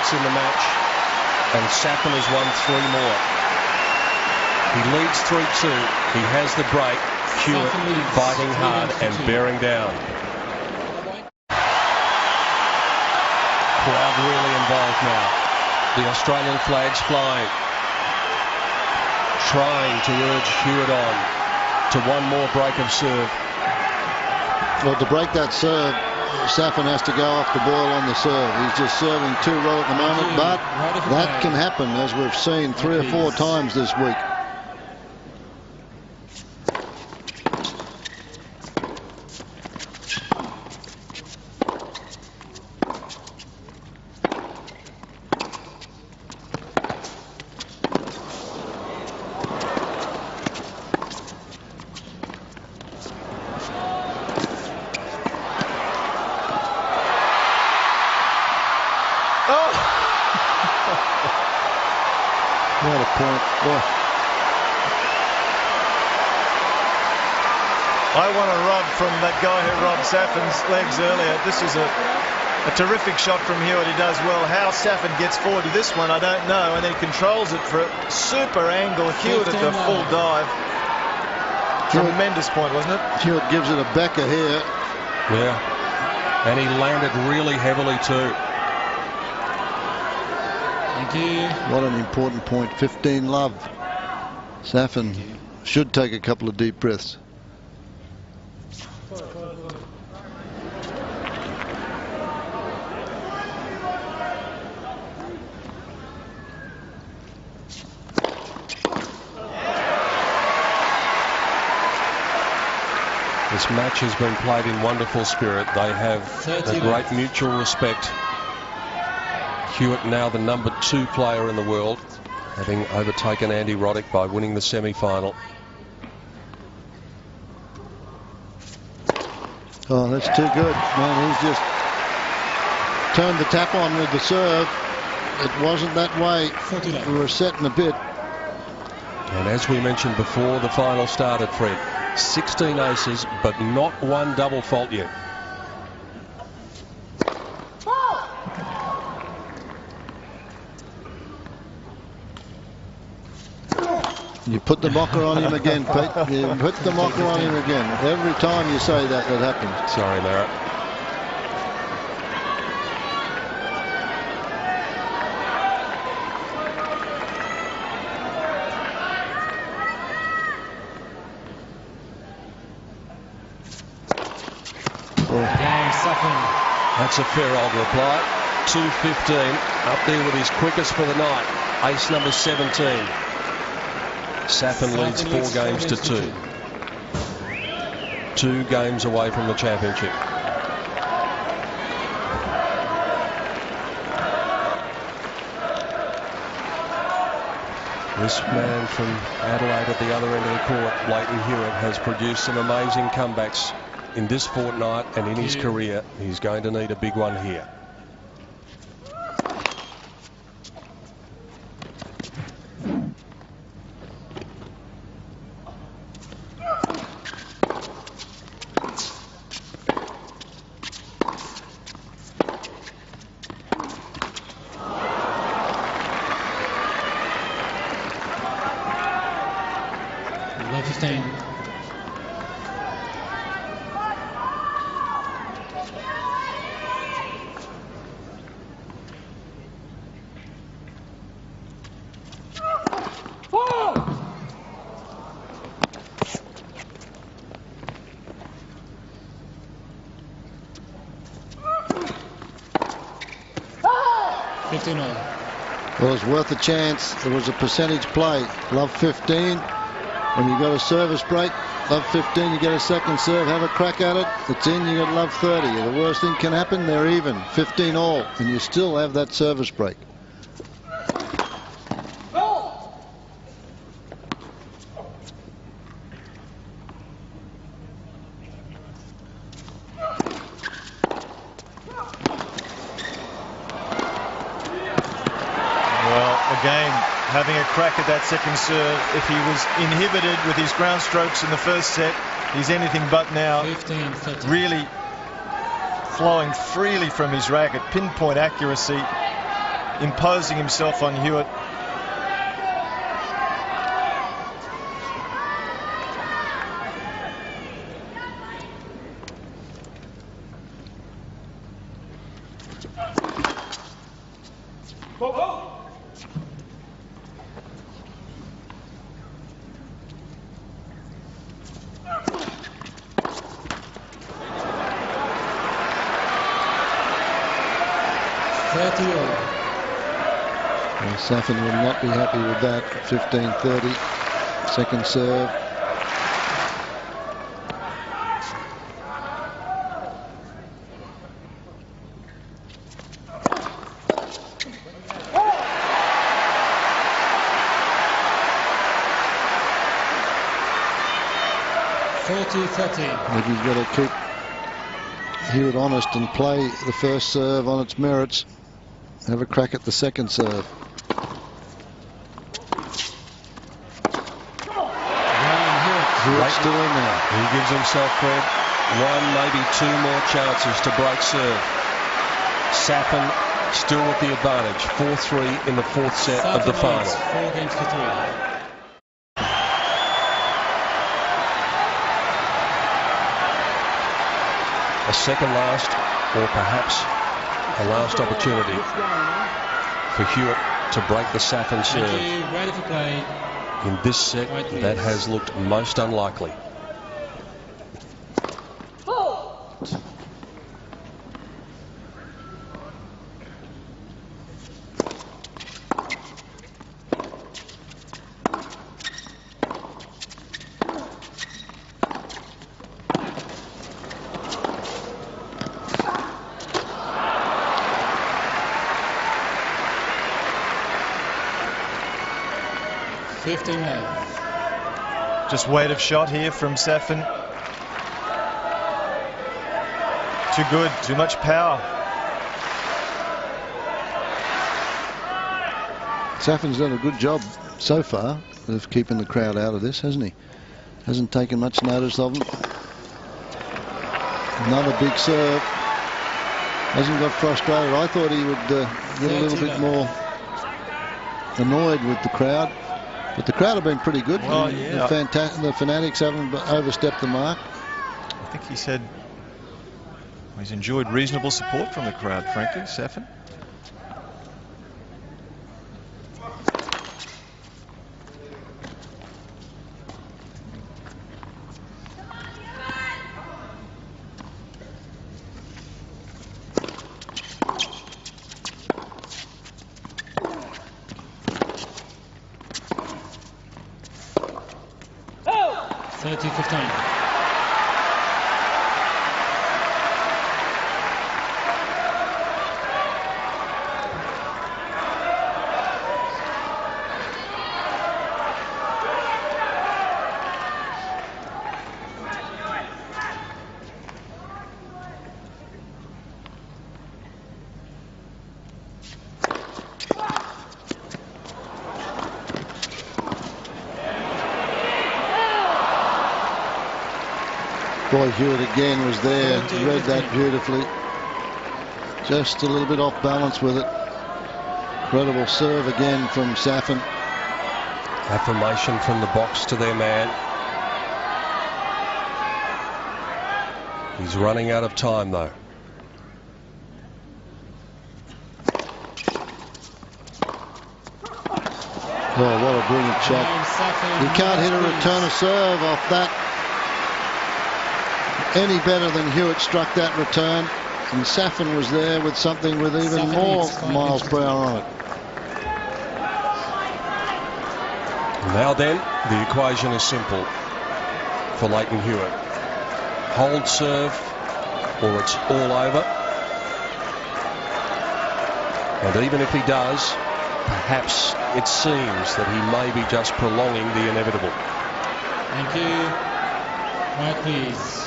sets in the match, and Safin has won 3 more. He leads 3-2. He has the break. Hewitt fighting hard and bearing down. Crowd really involved now. The Australian flag's flying. Trying to urge Hewitt on to one more break of serve. Well, to break that serve, Safin has to go off the boil on the serve. He's just serving too well at the moment, but that can happen, as we've seen 3 or 4 times this week. What a point. Oh. I want a rub from that guy who robbed Safin's legs earlier. This is a terrific shot from Hewitt. He does well. How Safin gets forward to this one, I don't know. And then he controls it for a super angle. Hewitt at the full dive. Tremendous point, wasn't it? Hewitt gives it a backer here. Yeah. And he landed really heavily too. Thank you. What an important point. 15 love. Safin should take a couple of deep breaths. This match has been played in wonderful spirit. They have a great mutual respect. Hewitt now the number 2 player in the world, having overtaken Andy Roddick by winning the semi-final. Oh, that's too good. Man, he's just turned the tap on with the serve. It wasn't that way. We were setting a bit. And as we mentioned before the final started, Fred, 16 aces, but not one double fault yet. You put the mocker on him again, Pete. You put the mocker on him again. Every time you say that, that happens. Sorry, Merritt. That's a fair old reply. 2:15, up there with his quickest for the night. Ace number 17. Safin leads 4 games to 2. 2 games away from the championship. This man from Adelaide at the other end of the court, Leighton Hewitt, has produced some amazing comebacks in this fortnight and in his career. He's going to need a big one here. Well, it's worth a chance. There was a percentage play. Love 15. When you got a service break, love 15, you get a second serve, have a crack at it. It's in, you got love 30. The worst thing can happen, they're even. 15 all, and you still have that service break. Again, having a crack at that second serve. If he was inhibited with his ground strokes in the first set, he's anything but now. 15-30. Really flowing freely from his racket. Pinpoint accuracy. imposing himself on Hewitt. Go, go. Well, Safin will not be happy with that. 15-30. Second serve. But you've got to keep Hewitt honest and play the first serve on its merits. Have a crack at the second serve. Hewitt's still in there. He gives himself, Fred, one, maybe two more chances to break serve. Safin still with the advantage. 4-3 in the fourth set of the final. 4 games to 3. A second last, or perhaps a last opportunity for Hewitt to break the Safin serve. Thank you. Ready for play. In this set, Right, please. that has looked most unlikely. Just weight of shot here from Safin. Too good, too much power. Safin's done a good job so far of keeping the crowd out of this, hasn't he? Hasn't taken much notice of them. Another big serve. Hasn't got frustrated. I thought he would get a little bit more annoyed with the crowd. But the crowd have been pretty good. Well, yeah. The Fanatics haven't overstepped the mark. I think he said he's enjoyed reasonable support from the crowd, frankly, Safin. Boy, Hewitt again was there. Read that beautifully. Just a little bit off balance with it. Incredible serve again from Safin. Affirmation from the box to their man. He's running out of time, though. Oh, what a brilliant shot. You can't hit a return of serve off that any better than Hewitt struck that return. And Safin was there with something with even more miles per hour on it. Now then, the equation is simple for Leighton Hewitt. Hold serve or it's all over. And even if he does, perhaps it seems that he may be just prolonging the inevitable. Thank you. Right, please.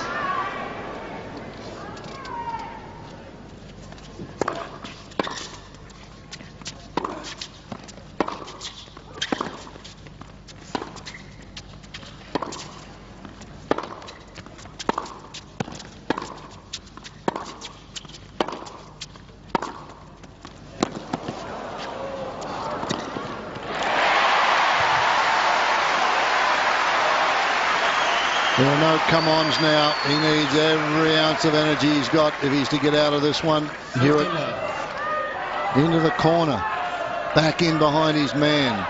There are no come-ons now. He needs every ounce of energy he's got if he's to get out of this one. Hewitt into the corner, back in behind his man,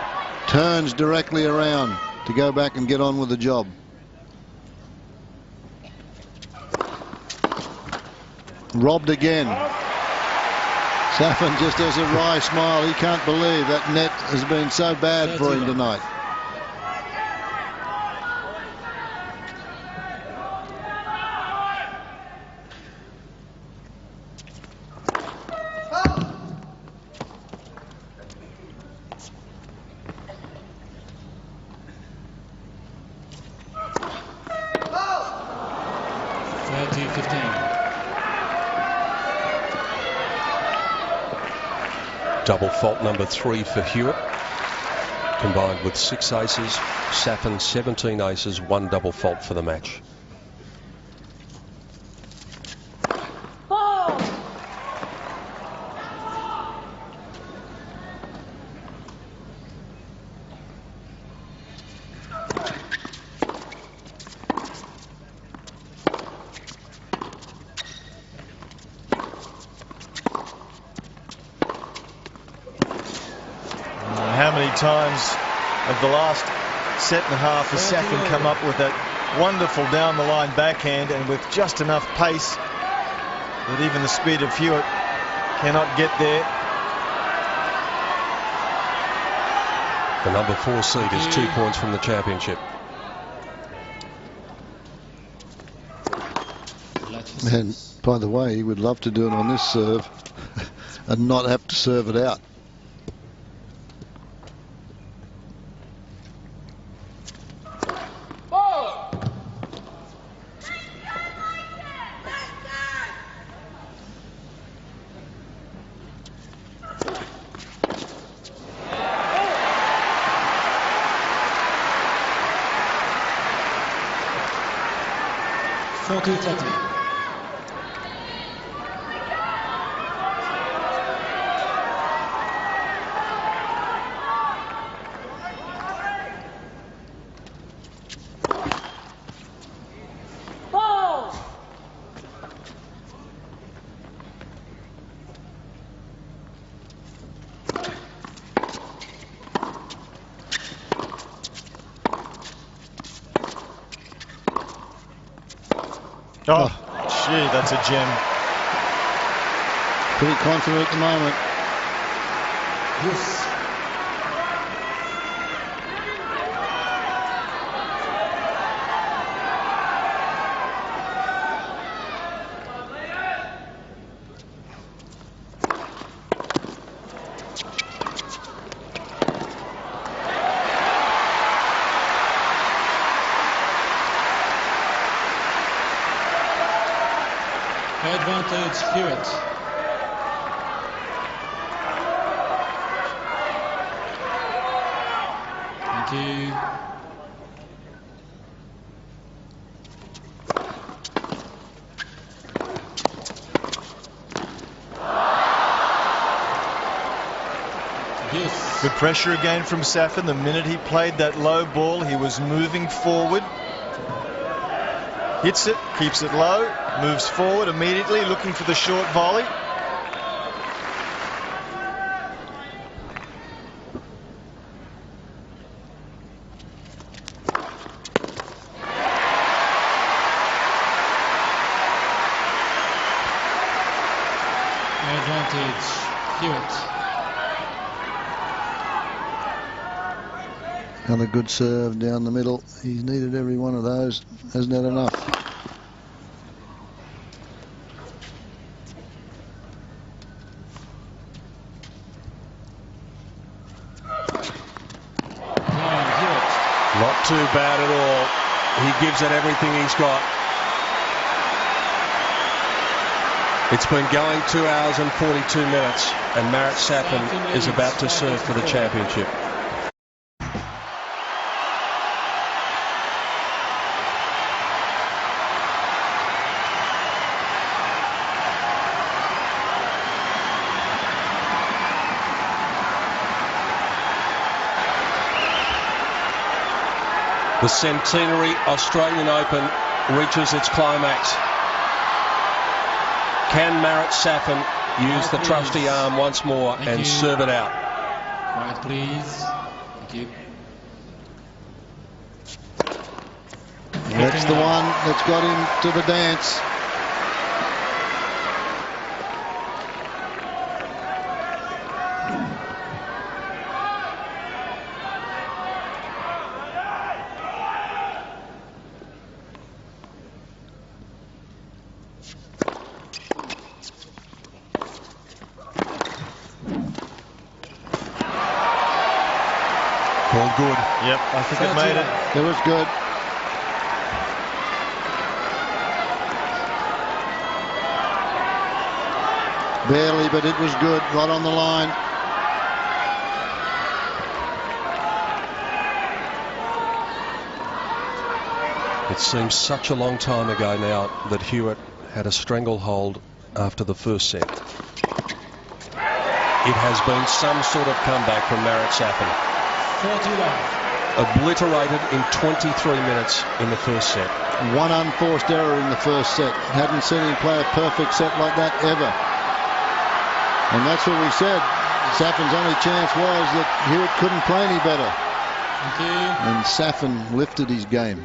turns directly around to go back and get on with the job. Robbed again. Safin just has a wry smile. He can't believe that net has been so bad for him tonight. Double fault number 3 for Hewitt, combined with 6 aces. Safin 17 aces, 1 double fault for the match. How many times of the last set and a half has Safin come up with that wonderful down the line backhand, and with just enough pace that even the speed of Hewitt cannot get there. The number 4 seed is 2 points from the championship. And by the way, he would love to do it on this serve and not have to serve it out. Oh, gee, that's a gem. Pretty confident at the moment. Yes. Advantage Hewitt. Thank you. Yes. Good pressure again from Safin. The minute he played that low ball, he was moving forward. Hits it, keeps it low, moves forward immediately, looking for the short volley. Advantage Hewitt. Another good serve down the middle. He's needed every one of those. Hasn't had enough. Not too bad at all. He gives it everything he's got. It's been going 2 hours and 42 minutes, and Marat Safin is about to serve for the championship. The centenary Australian Open reaches its climax. Can Marat Safin use the trusty arm once more and serve it out? Quiet, please. Thank you. That's the one that's got him to the dance. All good. Yep, I think it made it. It was good. Barely, but it was good. Right on the line. It seems such a long time ago now that Hewitt had a stranglehold after the first set. It has been some sort of comeback from Marat Safin. 41. Obliterated in 23 minutes in the first set. One unforced error in the first set. Hadn't seen him play a perfect set like that ever. And that's what we said. Safin's only chance was that Hewitt couldn't play any better. Thank you. And Safin lifted his game.